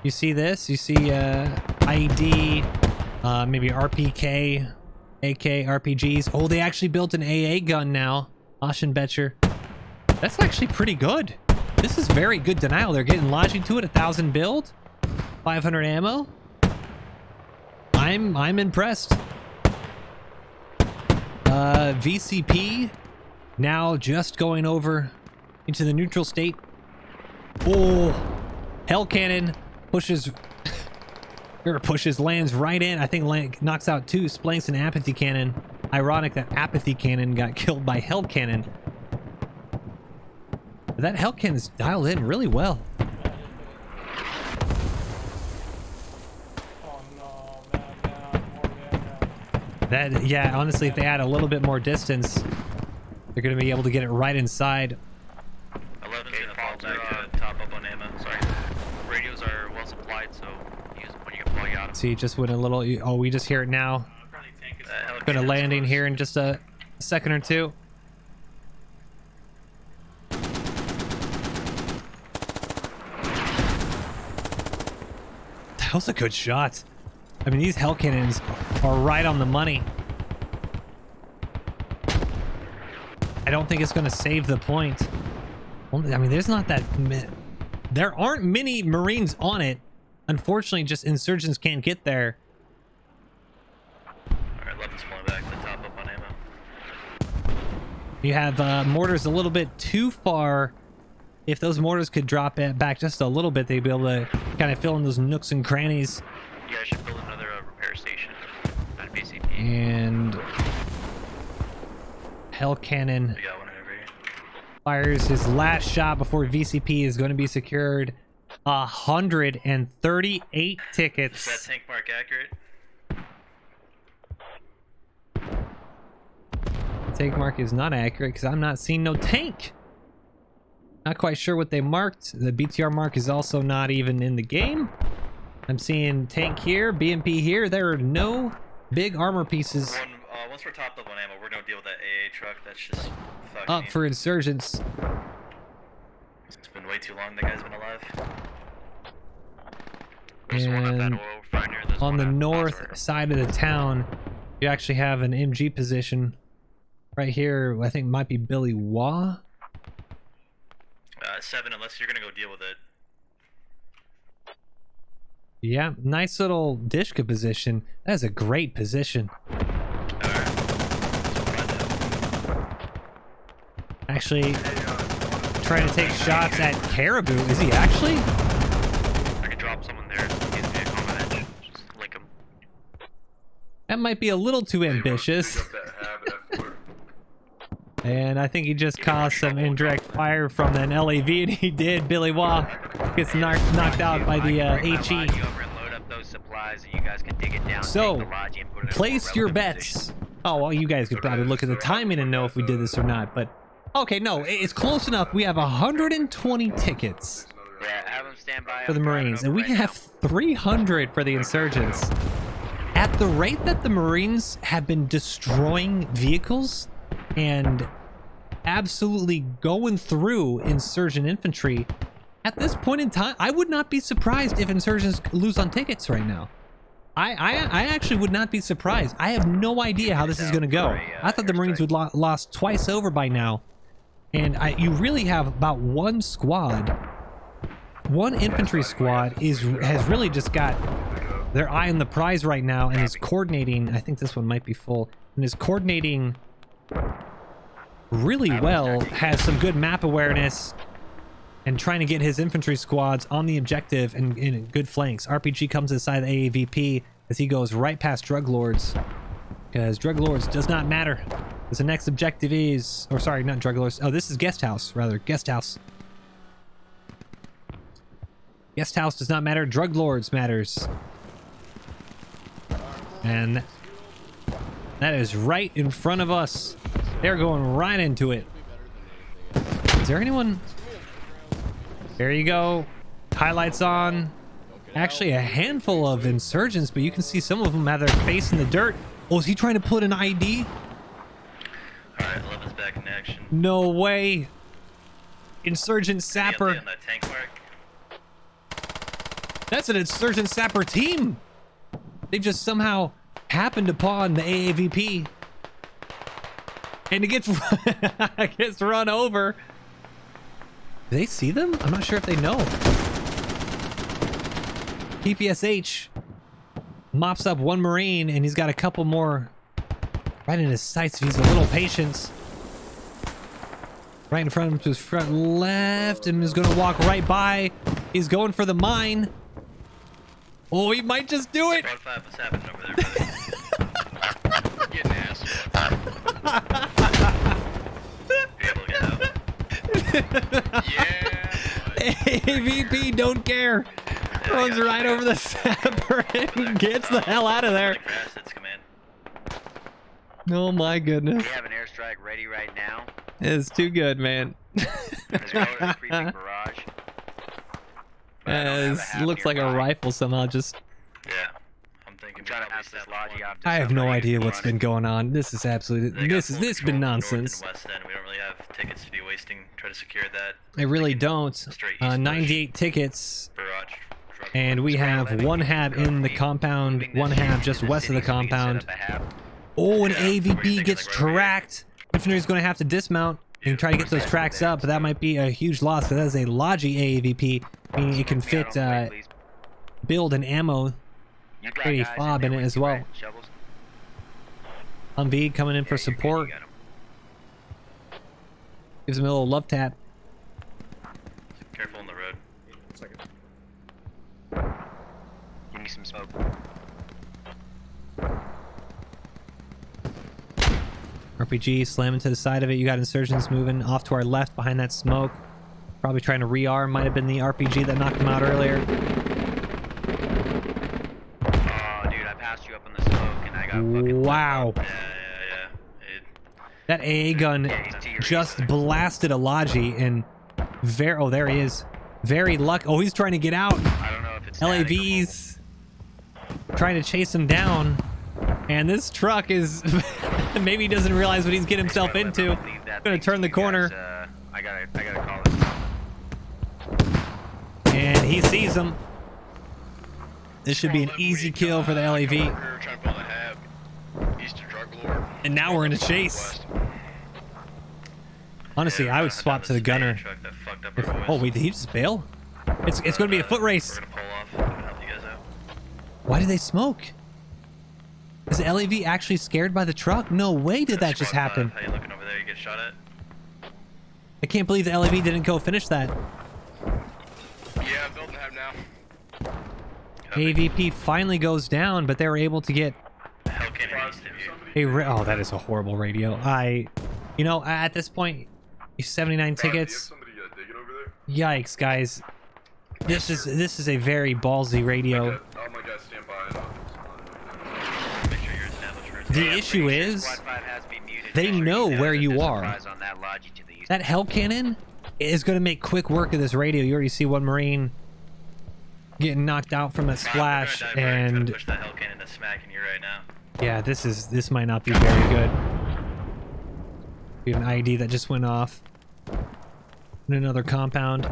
You see this? You see ID, maybe RPK, AK, RPGs. Oh, they actually built an AA gun now. Aschenbecher. That's actually pretty good. This is very good denial. They're getting Logi to it, 1,000 build, 500 ammo. I'm impressed. VCP now just going over into the neutral state. Oh, Hell Cannon pushes lands right in. I think knocks out 2 Splanks and Apathy Cannon. Ironic that Apathy Cannon got killed by Hell Cannon. But that Hell Cannon's dialed in really well. Oh no, man, more man. That, yeah, honestly, if they add a little bit more distance, they're going to be able to get it right inside. 11's gonna fall back to top up on ammo. Sorry. Radios are well supplied, so use them when you can plug out them. See, it just went a little... Oh, we just hear it now. Going to landing here in just a second or two. That was a good shot. I mean, these Hell Cannons are right on the money. I don't think it's going to save the point. I mean, there's not that... There aren't many Marines on it. Unfortunately, just Insurgents can't get there. Alright, 11's falling back to top up on ammo. You have mortars a little bit too far. If those mortars could drop it back just a little bit, they'd be able to kind of fill in those nooks and crannies. You guys should build another repair station on VCP. And Hell Cannon We got one over here. fires his last shot before VCP is going to be secured. 138 Is tickets. that tank mark accurate? Tank mark is not accurate because I'm not seeing no tank. Not quite sure what they marked. The BTR mark is also not even in the game. I'm seeing tank here, BMP here. There are no big armor pieces Once we're topped up on ammo, we're gonna deal with that AA truck. That's just fucking... up for Insurgents. It's been way too long that guy's been alive. And on the north side of the town, you actually have an MG position. Right here, I think might be Billy Wah. 7, unless you're gonna go deal with it. Yeah, nice little Dishka position. That is a great position. Actually, trying to take shots at Caribou. Is he actually? I can drop someone there. He's gonna be a combat edge. Just link him. That might be a little too ambitious. And I think he just caused some indirect fire from an LAV, and he did. Billy Wah gets knocked out by the HE. So, place your bets. Oh, well, you guys could probably look at the timing and know if we did this or not, but... Okay, no, it's close enough. We have 120 tickets for the Marines, and we have 300 for the Insurgents. At the rate that the Marines have been destroying vehicles and absolutely going through Insurgent infantry, at this point in time, I would not be surprised if Insurgents lose on tickets right now. I actually would not be surprised. I have no idea how this is going to go. I thought the Marines would lost twice over by now. And you really have about one squad. One infantry squad has really just got their eye on the prize right now and is coordinating. I think this one might be full. And is coordinating really well. Has some good map awareness. And trying to get his infantry squads on the objective and in good flanks. RPG comes inside the AAVP as he goes right past Drug Lords. Because Drug Lords does not matter. Because the next objective is... Or sorry, not Drug Lords. Oh, this is Guest House, rather. Guest House. Guest House does not matter. Drug Lords matters. And that is right in front of us. They're going right into it. Is there anyone... There you go. Highlights on. Actually, a handful of Insurgents, but you can see some of them have their face in the dirt. Oh, is he trying to put an ID? Alright, 11's back in action. No way. Insurgent Sapper. On that tank mark. That's an Insurgent Sapper team. They've just somehow happened upon the AAVP. And it gets, gets run over. Do they see them? I'm not sure if they know. PPSH mops up one Marine, and he's got a couple more right in his sights. If he's a little patience. Right in front of him to his front left, and is going to walk right by. He's going for the mine. Oh, he might just do it. What's happening over there, brother? Getting ass. Be able to get out. Yeah. AVP don't care. Runs right over the sapper and gets the hell out of there. Assets command. Oh my goodness. We have an airstrike ready right now. It's too good, man. There's a creeping barrage. This looks like a rifle somehow. Just Yeah. I'm thinking. I'm trying to pass this Logi off to I have no somebody idea who's what's been running. going on. This is absolutely this has been nonsense. West End. We don't really have tickets to be wasting. Try to secure that. I really don't. Straight east 98 tickets, barrage. Truck. and we have one hab in the compound, Moving one this hab unit just to the west of the city so we can set compound. up a hab. Oh, an Yeah, what do you AVP think, gets like, right over here? tracked. Infantry's going to have to dismount and try to get those tracks up, but that might be a huge loss because that is a Logi AVP, meaning it can Get me out fit on plate, please. build and ammo. You got pretty guys fob there in it with as you, well. right? Shovels? Humvee coming in for Yeah, you're good, support. you got 'em. Gives him a little love tap. Careful on the road. Give me some smoke. RPG slamming to the side of it. You got insurgents moving off to our left behind that smoke. Probably trying to re-arm. Might have been the RPG that knocked him out earlier. Oh, dude, I passed you up on the smoke and I got fucking. Wow. Yeah. That AA gun Yeah, he's to your just east. blasted a Logi and oh, there he is. Very lucky. Oh, he's trying to get out. I don't know if it's static or LAVs trying to chase him down. And this truck is maybe he doesn't realize what he's getting himself mobile. into. Leave that Gonna thing turn to the you corner. guys, I gotta call it. And he sees him. This should be an easy kill for the LAV. Trying to build a hab east of Drug Lord. And now we're in a chase. West. Honestly, I would swap to the gunner. Truck that fucked up If- our boys. oh wait, did he just bail? It's going to be a foot race. We're gonna pull off. I'm gonna help you guys out. Why did they smoke? Is the LAV actually scared by the truck? No way did that just Squad happen. 5, how you looking over there? You get shot at? I can't believe the LAV didn't go finish that. Yeah, building a hab now. AVP finally goes down, but they were able to get Hell cannon east of you. a... Oh, that is a horrible radio. You know, at this point, 79 tickets. Somebody digging over there? Yikes, guys. This is a very ballsy radio. Oh my god, stand by. Make sure you're established first. The issue is, Squad 5 has been muted. they Make sure know you where that you there's are. supplies on that Logi to the east. that hell cannon is going to make quick work of this radio. You already see one Marine getting knocked out from that splash, We're gonna dive right and and push that hell cannon that's smacking you right now. yeah, this might not be very good. We have an ID that just went off in another compound.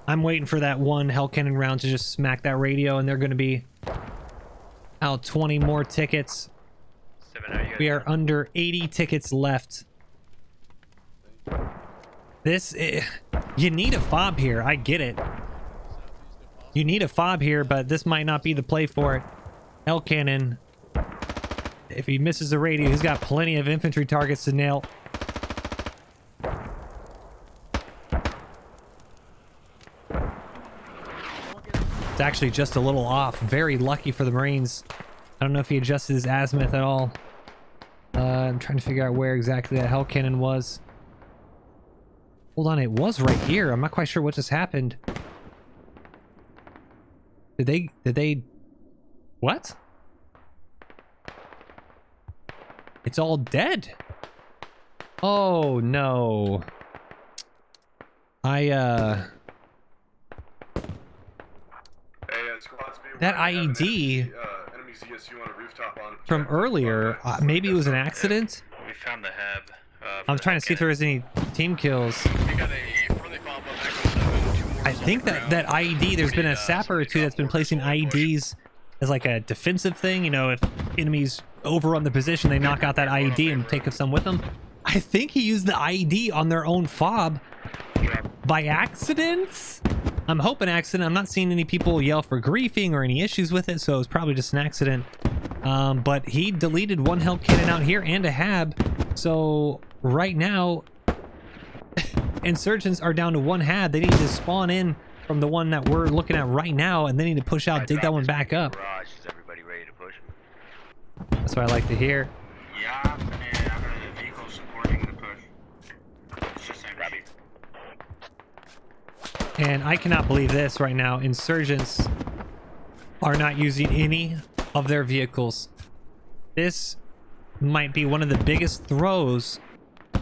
I'm waiting for that one hell cannon round to just smack that radio, and they're going to be out 20 more tickets. 7, are you guys We are under 80 tickets left. You need a fob here. I get it. You need a fob here, but this might not be the play for it. Hell cannon. If he misses the radio, he's got plenty of infantry targets to nail. It's actually just a little off. Very lucky for the Marines. I don't know if he adjusted his azimuth at all. I'm trying to figure out where exactly that hell cannon was. Hold on, it was right here. I'm not quite sure what just happened. Did they... What? It's all dead. Oh, no. That IED from earlier, maybe it was an accident? We found the hab. I'm trying to see if there was any team kills. We got a friendly follow-up on Echo 7, 2 more I think that IED, there's been a sapper or two that's been placing IEDs as like a defensive thing. You know, if enemies overrun the position, they knock out that IED and take some with them. I think he used the IED on their own fob by accident. I'm hoping accident. I'm not seeing any people yell for griefing or any issues with it, so it was probably just an accident. But he deleted one hell cannon out here and a hab. So right now, insurgents are down to one hab. They need to spawn in from the one that we're looking at right now, and they need to push out, dig that one back up. Garage. Is everybody ready to push? That's what I like to hear. Yeah, and I'm gonna vehicle supporting the push. It's just empty. And I cannot believe this right now. Insurgents are not using any of their vehicles. This might be one of the biggest throws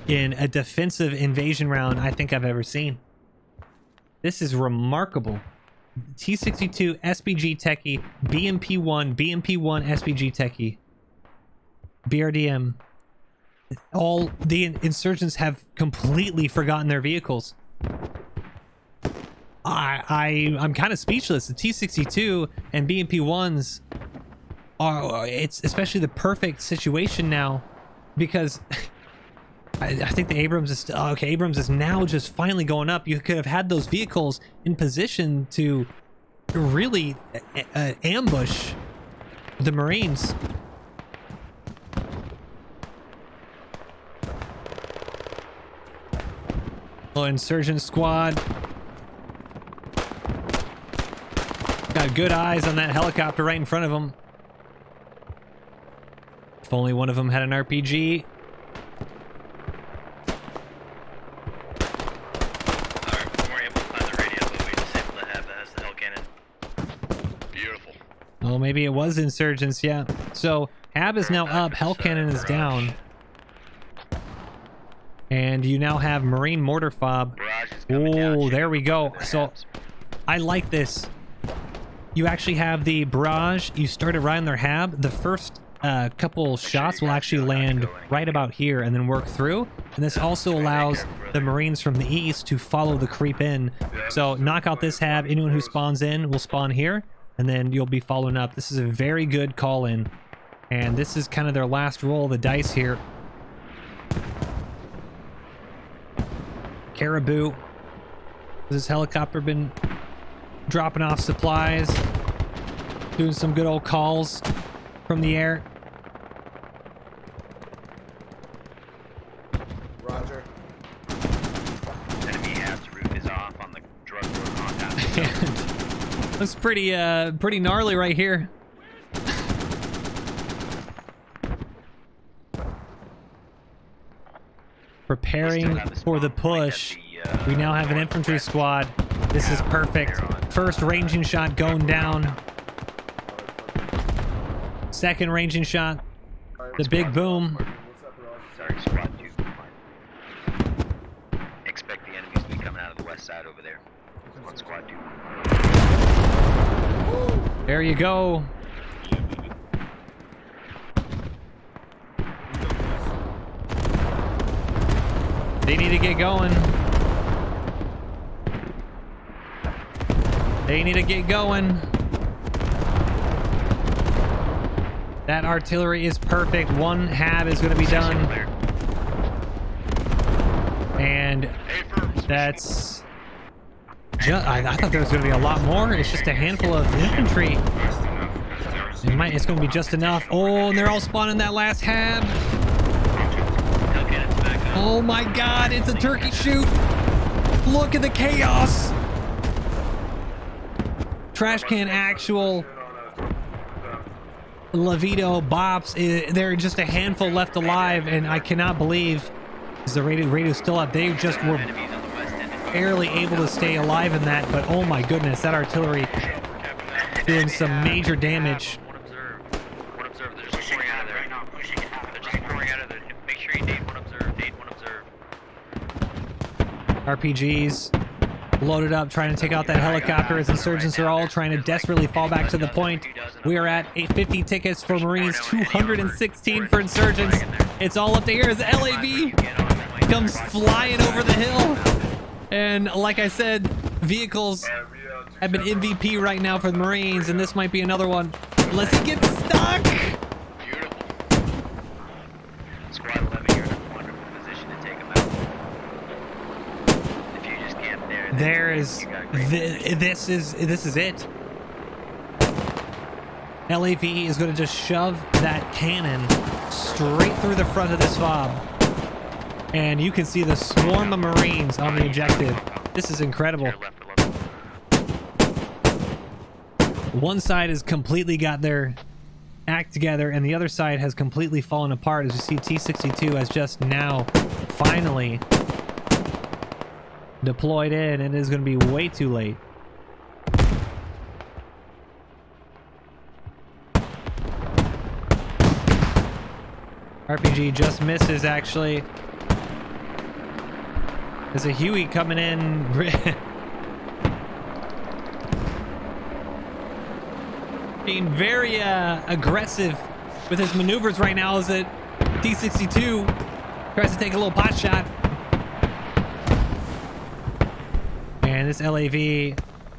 in a defensive invasion round I think I've ever seen. This is remarkable. T62 SPG Techie, BMP1, BMP1 SPG Techie, BRDM. All the insurgents have completely forgotten their vehicles. I'm kind of speechless. The T62 and BMP1s are, it's especially the perfect situation now, because I think the Abrams is still, okay, Abrams is now just finally going up. You could have had those vehicles in position to really ambush the Marines. Little insurgent squad. Got good eyes on that helicopter right in front of them. If only one of them had an RPG. Oh, maybe it was insurgents, yeah. So Hab is now up, Hell Cannon is down. And you now have Marine Mortar Fob. Oh, there we go. So I like this. You actually have the barrage. You start it right on their Hab. The first couple shots will actually land right about here and then work through. And this also allows the Marines from the east to follow the creep in. So knock out this Hab. Anyone who spawns in will spawn here. And then you'll be following up. This is a very good call in. And this is kind of their last roll of the dice here. Caribou. This helicopter been dropping off supplies, doing some good old calls from the air. Roger. Enemy Hab's roof is off on the drug war contact. That's pretty gnarly right here. Preparing for the push. We now have an infantry squad. This is perfect. First ranging shot going down. Second ranging shot. The big boom. Sorry, squad 2. Expect the enemies to be coming out of the west side over there. On squad 2. There you go. They need to get going. They need to get going. That artillery is perfect. One Hab is going to be done. And that's just, I thought there was going to be a lot more. It's just a handful of infantry. It's going to be just enough. Oh, and they're all spawning that last Hab. Oh my god, it's a turkey shoot. Look at the chaos. Trash can actual. Levito bops. There are just a handful left alive, and I cannot believe is the radio's still up. They just were barely able to stay alive in that, but oh my goodness, that artillery doing some major damage. One observe. They're just pouring out of there. They're just pouring out of there. Make sure you date one observe. RPGs loaded up, trying to take out that helicopter as insurgents are all trying to desperately fall back to the point. We are at 850 tickets for Marines, 216 for insurgents. It's all up to here as the LAV comes flying over the hill. And like I said, vehicles have been MVP right now for the Marines, and this might be another one. Unless he gets stuck. There's this is it. LAV is going to just shove that cannon straight through the front of this fob. And you can see the swarm of Marines on the objective. This is incredible. One side has completely got their act together, and the other side has completely fallen apart. As you see, T62 has just now finally deployed in, and it is going to be way too late. RPG just misses, actually. There's a Huey coming in. Being very aggressive with his maneuvers right now as that T62 tries to take a little pot shot. And this LAV,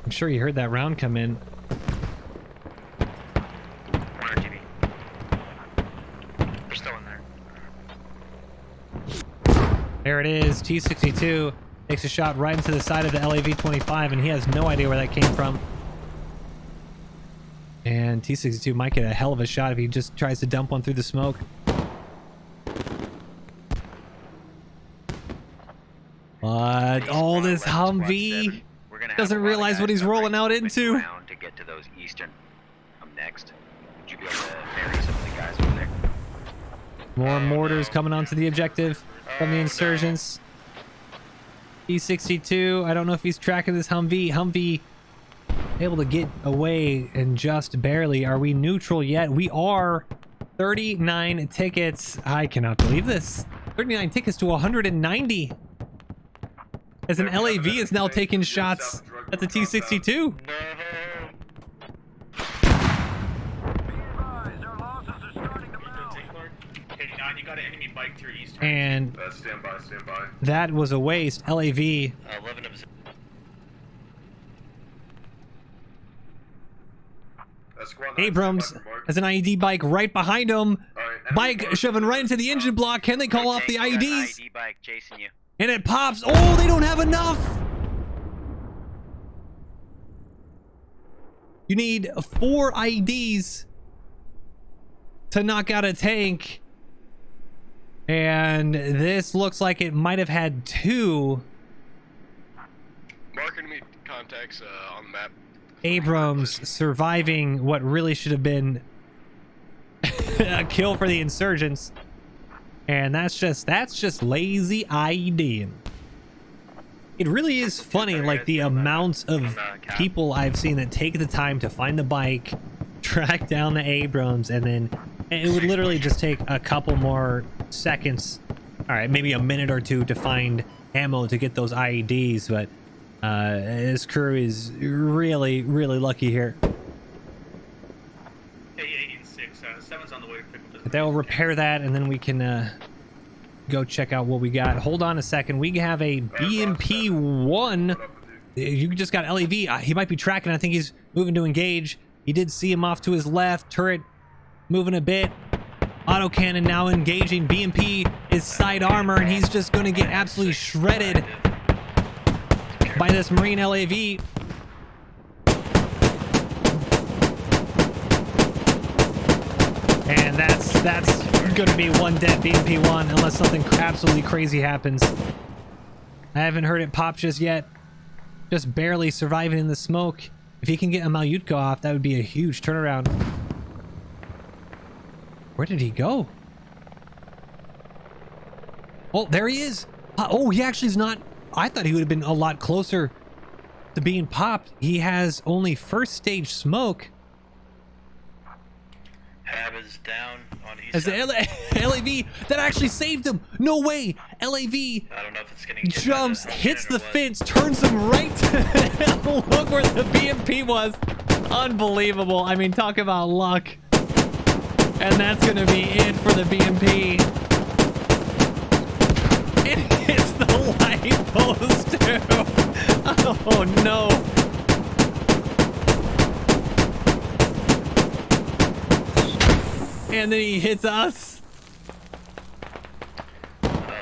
I'm sure you heard that round come in. They're still in there. There it is. T62 takes a shot right into the side of the LAV-25, and he has no idea where that came from. And T62 might get a hell of a shot if he just tries to dump one through the smoke. But all this Humvee doesn't realize what he's rolling out into. To get to those eastern. Next. Would you be able to ferry some of the guys over there? More mortars coming onto the objective from the insurgents. T62, I don't know if he's tracking this Humvee. Humvee able to get away, and just barely. Are we neutral yet? We are. 39 tickets. I cannot believe this. 39 tickets to 190. As an LAV is now taking shots at the T62. And that was a waste. LAV. 11 of Abrams has an IED bike right behind him. Bike shoving right into the engine block. Can they call off the IEDs? IED bike chasing you. And it pops. Oh, they don't have enough. You need 4 IEDs to knock out a tank. And this looks like it might have had 2. Marking me contacts on the map. Abrams surviving what really should have been a kill for the insurgents. And that's just lazy IEDing. It really is funny, like the amounts of people I've seen that take the time to find the bike, track down the Abrams, and then it would literally just take a couple more seconds, all right, maybe a minute or two to find ammo to get those IEDs. But this crew is really lucky here. Seven's on the way to pick up this. They'll repair that, and then we can go check out what we got. Hold on a second. We have a BMP-1. You just got LAV. He might be tracking. I think he's moving to engage. He did see him off to his left. Turret moving a bit. Autocannon now engaging. BMP is side armor, and he's just going to get absolutely shredded by this Marine LAV. And that's going to be one dead BMP-1 unless something absolutely crazy happens. I haven't heard it pop just yet. Just barely surviving in the smoke. If he can get a Malyutka off, that would be a huge turnaround. Where did he go? Oh, there he is. Oh, he actually is not. I thought he would have been a lot closer to being popped. He has only first stage smoke. Hab is down on east. As the LAV that actually saved him. No way. LAV I don't know if it's getting jumps, hits the fence, turns him right to look where the BMP was. Unbelievable. I mean, talk about luck. And that's going to be it for the BMP. It hits the light post too. Oh no. And then he hits us.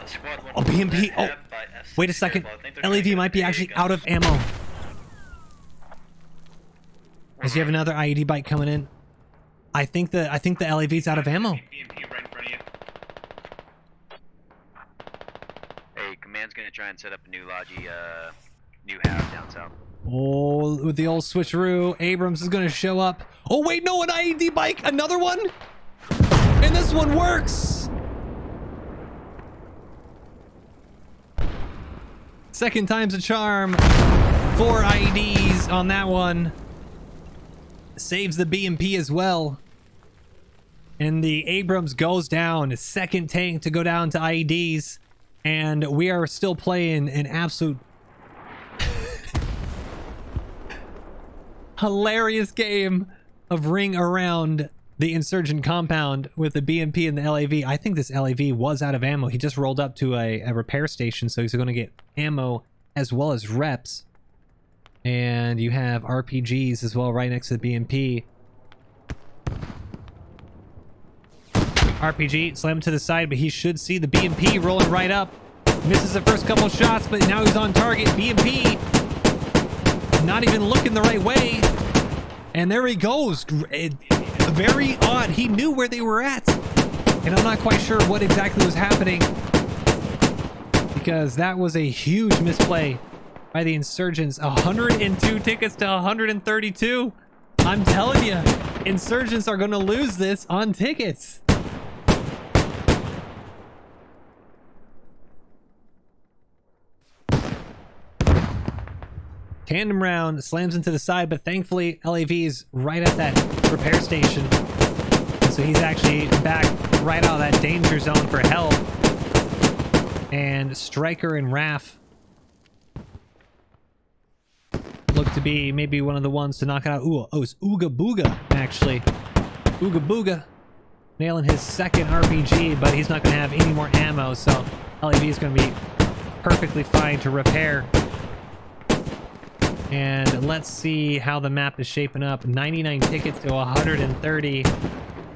Squad 1 Oh, BMP. Oh. by Yes. Wait a second. Careful, I think they're trying to LAV get might be AA actually guns. out of ammo. Does you have another IED bike coming in? I think the LAV's out of ammo. BMP right in front of you. Hey, command's gonna try and set up a new new hab down south. Oh, with the old switcheroo, Abrams is gonna show up. Oh wait, no, an IED bike, another one, and this one works. Second time's a charm. 4 IEDs on that one. Saves the BMP as well. And the Abrams goes down. Second tank to go down to IEDs. And we are still playing an absolute hilarious game of ring around the insurgent compound with the BMP and the LAV. I think this LAV was out of ammo. He just rolled up to a repair station, so he's going to get ammo as well as reps. And you have RPGs as well right next to the BMP. RPG, slam him to the side, but he should see the BMP rolling right up. Misses the first couple shots, but now he's on target. BMP not even looking the right way. And there he goes. Very odd. He knew where they were at. And I'm not quite sure what exactly was happening, because that was a huge misplay by the insurgents. 102 tickets to 132. I'm telling you, insurgents are going to lose this on tickets. Tandem round slams into the side, but thankfully LAV is right at that repair station. And so he's actually back right out of that danger zone for help. And Stryker and Raf look to be maybe one of the ones to knock it out. Ooh, oh, it's Ooga Booga, actually. Ooga Booga nailing his second RPG, but he's not going to have any more ammo, so LAV is going to be perfectly fine to repair. And let's see how the map is shaping up. 99 tickets to 130.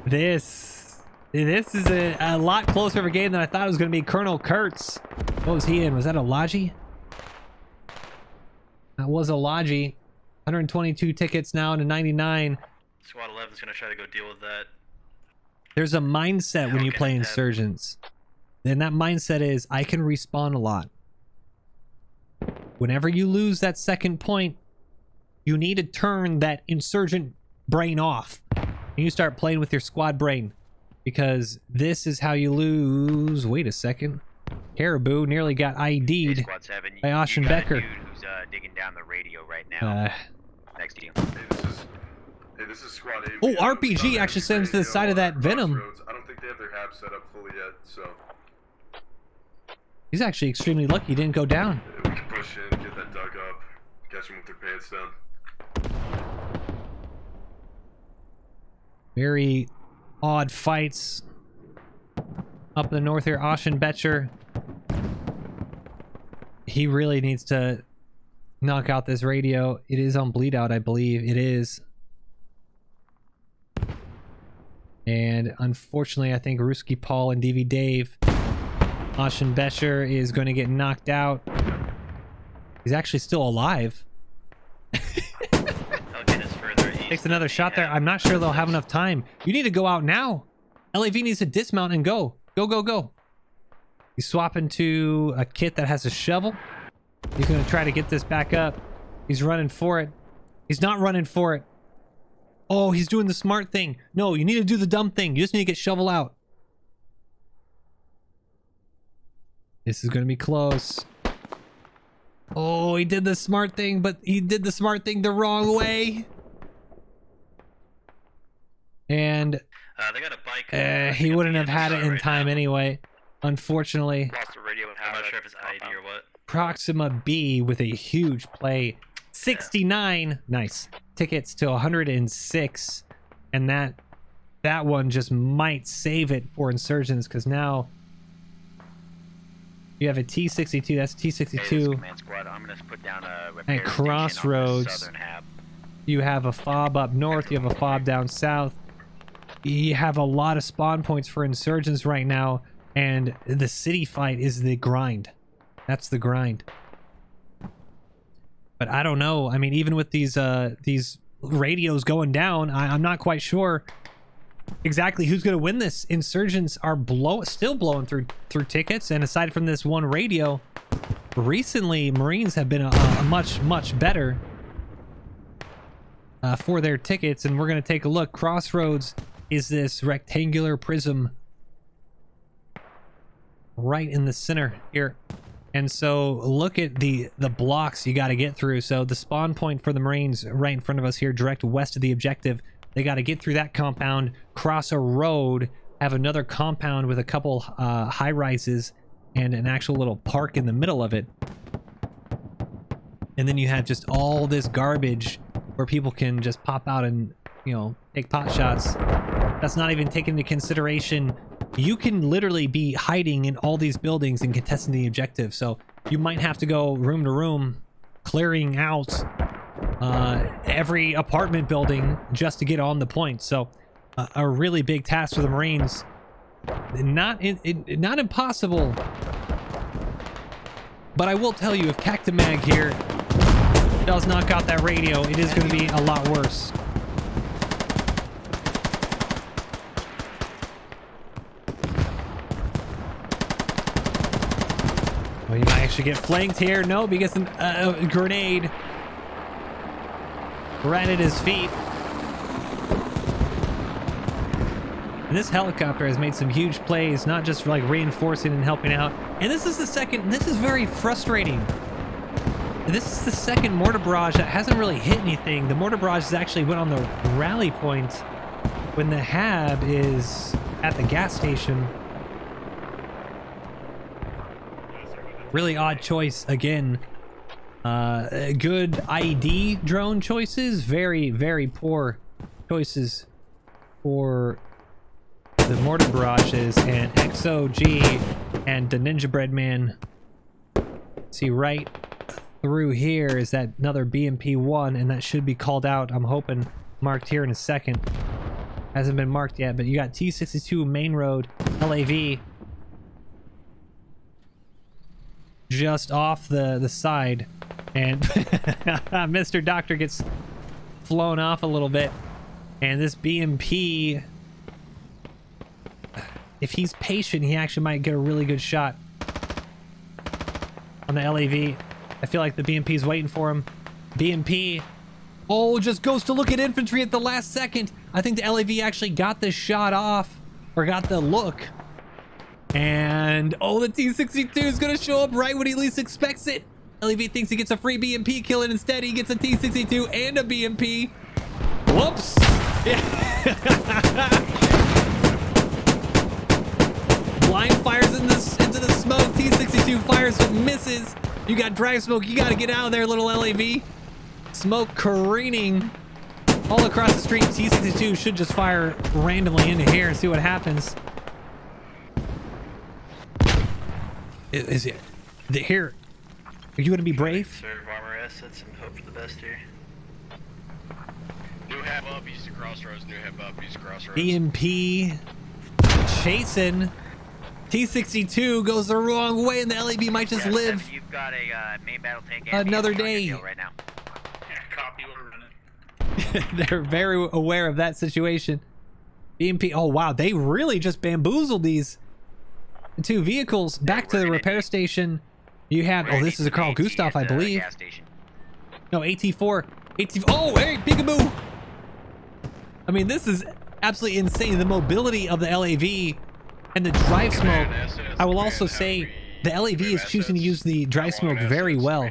This is a lot closer of a game than I thought it was going to be. Colonel Kurtz. What was he in? Was that a Logi? That was a Logi. 122 tickets now to 99. Squad 11 is going to try to go deal with that. There's a mindset when you Okay, play Dad. Insurgents. And that mindset is, I can respawn a lot. Whenever you lose that second point, you need to turn that insurgent brain off. And you start playing with your squad brain. Because this is how you lose. Wait a second. Caribou nearly got ID'd Hey, Squad 7, by you Austin got Becker. a dude who's digging down the radio right now next to you. Hey, this is Squad 8. Oh, RPG actually sends to the side of that Venom. I don't think they have their hab set up fully yet, so He's actually extremely lucky he didn't go down. we can push in, get that Duck up, catch them with their pants down. Very odd fights up in the north here. Austin Betcher, he really needs to knock out this radio. It is on bleed out, I believe. It is. And unfortunately, I think Rooski Paul and DV Dave, Austin Betcher is going to get knocked out. He's actually still alive. They'll get us further east. Takes another shot there. I'm not sure they'll have enough time. You need to go out now. LAV needs to dismount and go. Go, go, go. He's swapping to a kit that has a shovel. He's going to try to get this back up. He's running for it. He's not running for it. Oh, he's doing the smart thing. No, you need to do the dumb thing. You just need to get shovel out. This is going to be close. Oh, he did the smart thing, but he did the smart thing the wrong way. And They got a bike. he wouldn't have had it in time anyway, unfortunately. Lost the radio with I'm not sure if it's ID or what. Proxima B with a huge play. 69 nice tickets to 106, and that one just might save it for Insurgents, because now you have a T62. That's Hey, this is T62. Command Squad. I'm gonna put down a repair And station on the Crossroads. southern hab. You have a fob up north. You have a fob down south. You have a lot of spawn points for Insurgents right now, and the city fight is the grind. That's the grind. But I don't know. I mean, even with these radios going down, I'm not quite sure exactly who's going to win this. Insurgents are still blowing through tickets, and aside from this one radio, recently Marines have been a much better for their tickets. And we're going to take a look. Crossroads is this rectangular prism right in the center here. And so look at the blocks you got to get through. So the spawn point for the Marines right in front of us here, direct west of the objective. They got to get through that compound, cross a road, have another compound with a couple high rises and an actual little park in the middle of it. And then you have just all this garbage where people can just pop out and, you know, take pot shots. That's not even taken into consideration. You can literally be hiding in all these buildings and contesting the objective. So you might have to go room to room, clearing out every apartment building just to get on the point. So a really big task for the Marines. Not impossible. But I will tell you, if Cactamag here does knock out that radio, it is going to be a lot worse. Well, you might actually get flanked here. No, because a grenade right at his feet. And this helicopter has made some huge plays, not just like reinforcing and helping out. And this is the second, this is very frustrating. This is the second mortar barrage that hasn't really hit anything. The mortar barrage actually went on the rally point when the HAB is at the gas station. Really odd choice again. Good ID drone choices, very poor choices for the mortar barrages. And XOG and the Ninja Bread Man. See, right through here is that another BMP-1, and that should be called out, I'm hoping, marked here in a second. Hasn't been marked yet, but you got T62 Main Road LAV just off the side, and Mr. Doctor gets flown off a little bit. And this BMP, if he's patient, he actually might get a really good shot on the LAV. I feel like the BMP's waiting for him. BMP, oh, just goes to look at infantry at the last second. I think the LAV actually got this shot off, or got the look. And, oh, the T-62 is going to show up right when he least expects it. LAV thinks he gets a free BMP kill, and instead he gets a T-62 and a BMP. Whoops. Blind fires into the smoke. T-62 fires but misses. You got drive smoke. You got to get out of there, little LAV. Smoke careening all across the street. T-62 should just fire randomly into here and see what happens. Is it here? Are you going to be brave? Serve armor assets and hope for the best here. New hab up, east of Crossroads. New hab up, east of Crossroads. BMP chasing. T-62 goes the wrong way, and the LAV might just live You've got a main battle tank another day. Right now. Yeah, copy, we're running. They're very aware of that situation. BMP, oh wow, they really just bamboozled these two vehicles back to the repair station. You have, oh, this is a Carl Gustav, I believe. No, AT4. Oh, hey, peekaboo. I mean, this is absolutely insane. The mobility of the LAV and the drive smoke. I will also say the LAV is choosing to use the drive smoke very well.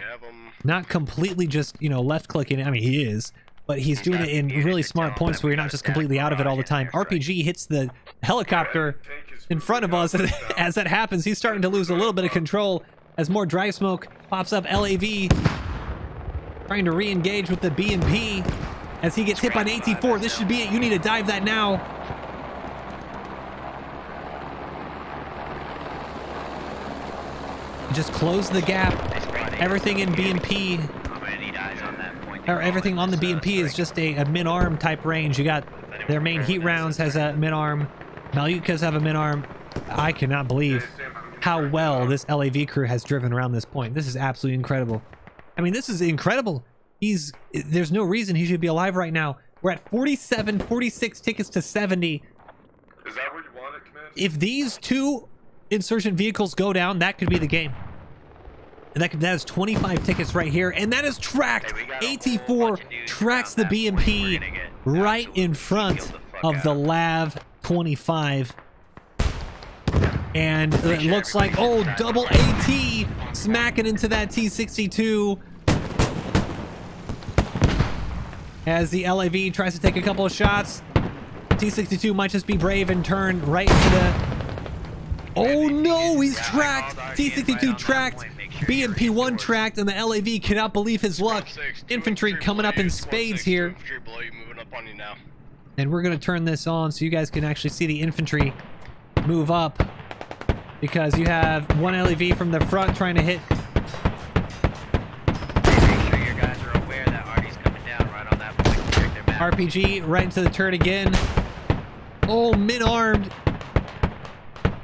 Not completely just, you know, left clicking. I mean, he is, but he's doing it in really smart points where you're not just completely out of it all the time. RPG hits the helicopter in front of us. As that happens, he's starting to lose a little bit of control as more drive smoke pops up. LAV trying to re-engage with the BMP as he gets hit by an AT4. This should be it. You need to dive that now. Just close the gap. Everything in BMP, or everything on the BMP is just a mid-arm type range. You got their main heat rounds has a mid-arm. Malyutkas have a mid-arm. I cannot believe how well this LAV crew has driven around this point. This is absolutely incredible. I mean, this is incredible. There's no reason he should be alive right now. We're at 47, 46 tickets to 70. Is that where you want it, Command? If these two insurgent vehicles go down, that could be the game. And that is 25 tickets right here. And that is tracked. Hey, AT4 tracks the BMP right in front of the LAV 25. And it looks like, oh, double AT smacking into that T62. As the LAV tries to take a couple of shots. T62 might just be brave and turn right into the... Oh no, he's tracked. T62 tracked. BMP1 tracked, and the LAV cannot believe his luck. Infantry coming up in spades here. And we're going to turn this on so you guys can actually see the infantry move up. Because you have one LAV from the front trying to hit. Make sure your guys are aware that Artie's coming down right on that point. Check their map. RPG right into the turret again. Oh, mid-armed.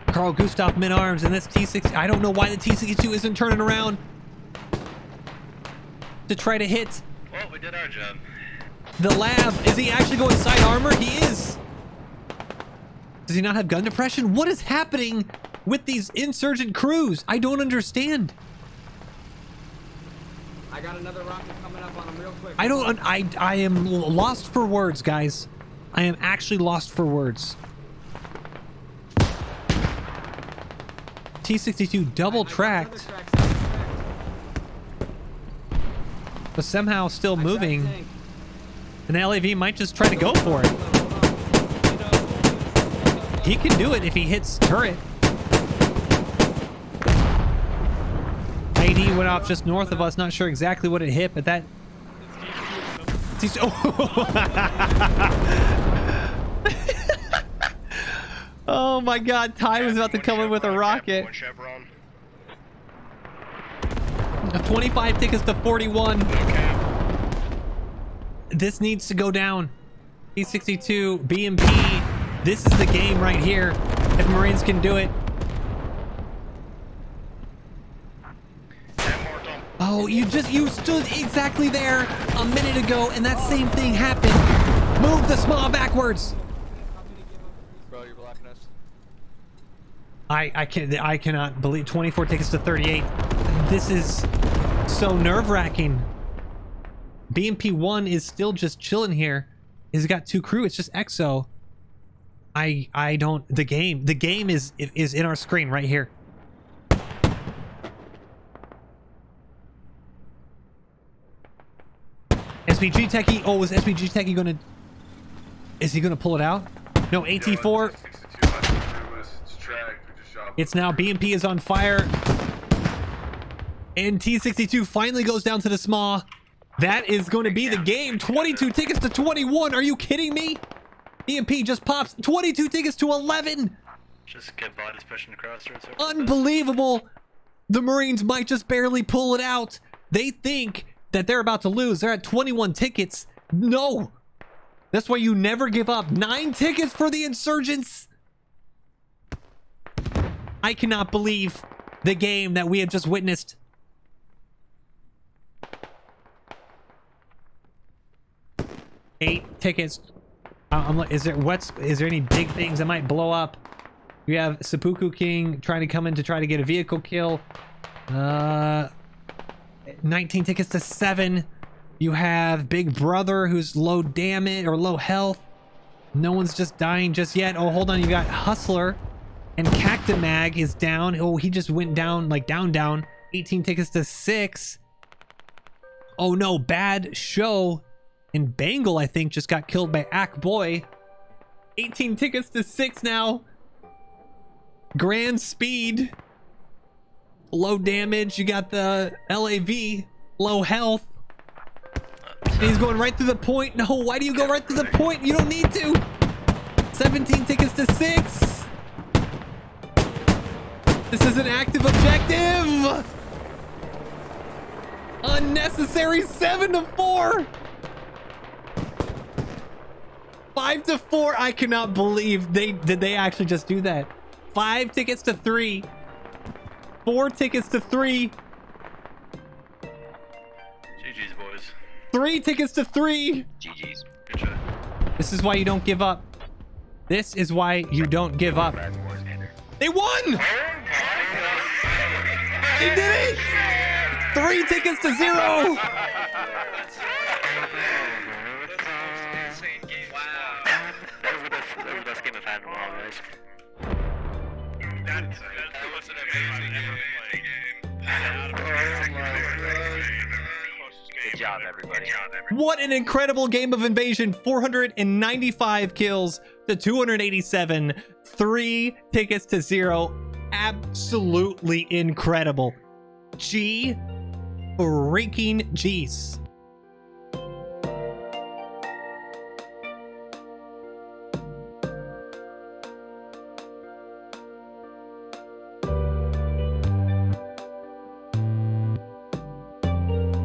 Carl Gustav mid-arms, and this T6. I don't know why the T62 isn't turning around to try to hit. Well, we did our job. The LAV. Is he actually going side armor? He is. Does he not have gun depression? What is happening with these insurgent crews? I don't understand. I got another rocket coming up on him real quick. I am lost for words, guys. I am actually lost for words. T62 double tracked, but somehow still moving. And the LAV might just try to go for it. He can do it if he hits turret. AD went off just north of us. Not sure exactly what it hit, but that... Oh my god, Ty was about to come in with a rocket. 25 tickets to 41. This needs to go down. T62, BMP. This is the game right here. If Marines can do it. Oh, you stood exactly there a minute ago, and that same thing happened. Move the small backwards. Bro, you're blocking us. I cannot believe 24 tickets to 38. This is so nerve-wracking. BMP1 is still just chilling here. He's got two crew. It's just EXO. I don't. The game is in our screen right here. SPG Techie. Oh, is SPG Techie gonna? Is he gonna pull it out? No, AT4. It's now BMP is on fire. And T62 finally goes down to the small. That is going to be the game. 22 tickets to 21. Are you kidding me? BMP just pops 22 tickets to 11. Just get bodies pushing across. Unbelievable. The Marines might just barely pull it out. They think that they're about to lose. They're at 21 tickets. No. That's why you never give up. 9 tickets for the insurgents. I cannot believe the game that we have just witnessed. Eight tickets. I'm like, is there any big things that might blow up? You have Seppuku King trying to come in to try to get a vehicle kill. 19 tickets to 7. You have Big Brother who's low damage or low health. No one's just dying just yet. Oh, hold on. You got Hustler and Cactimag is down. Oh, he just went down, like down. 18 tickets to 6. Oh no, Bad Show and Bangle, I think, just got killed by Ack Boy. 18 tickets to 6 now. Grand Speed. Low damage. You got the LAV. Low health. And he's going right through the point. No, why do you go right through the point? You don't need to. 17 tickets to 6. This is an active objective. Unnecessary. 7 to 4. 5 to 4. I cannot believe did they actually just do that. 5 tickets to 3. 4 tickets to 3. GG's, boys. 3 tickets to 3. GG's. Good try. This is why you don't give up. This is why you don't give up. They won! They did it! 3 tickets to 0. That's an insane game. Wow. That was the best game I've had in a while, guys. That was an amazing game. Good job, everybody. What an incredible game of Invasion. 495 kills to 287. 3 tickets to 0. Absolutely incredible. G freaking G's.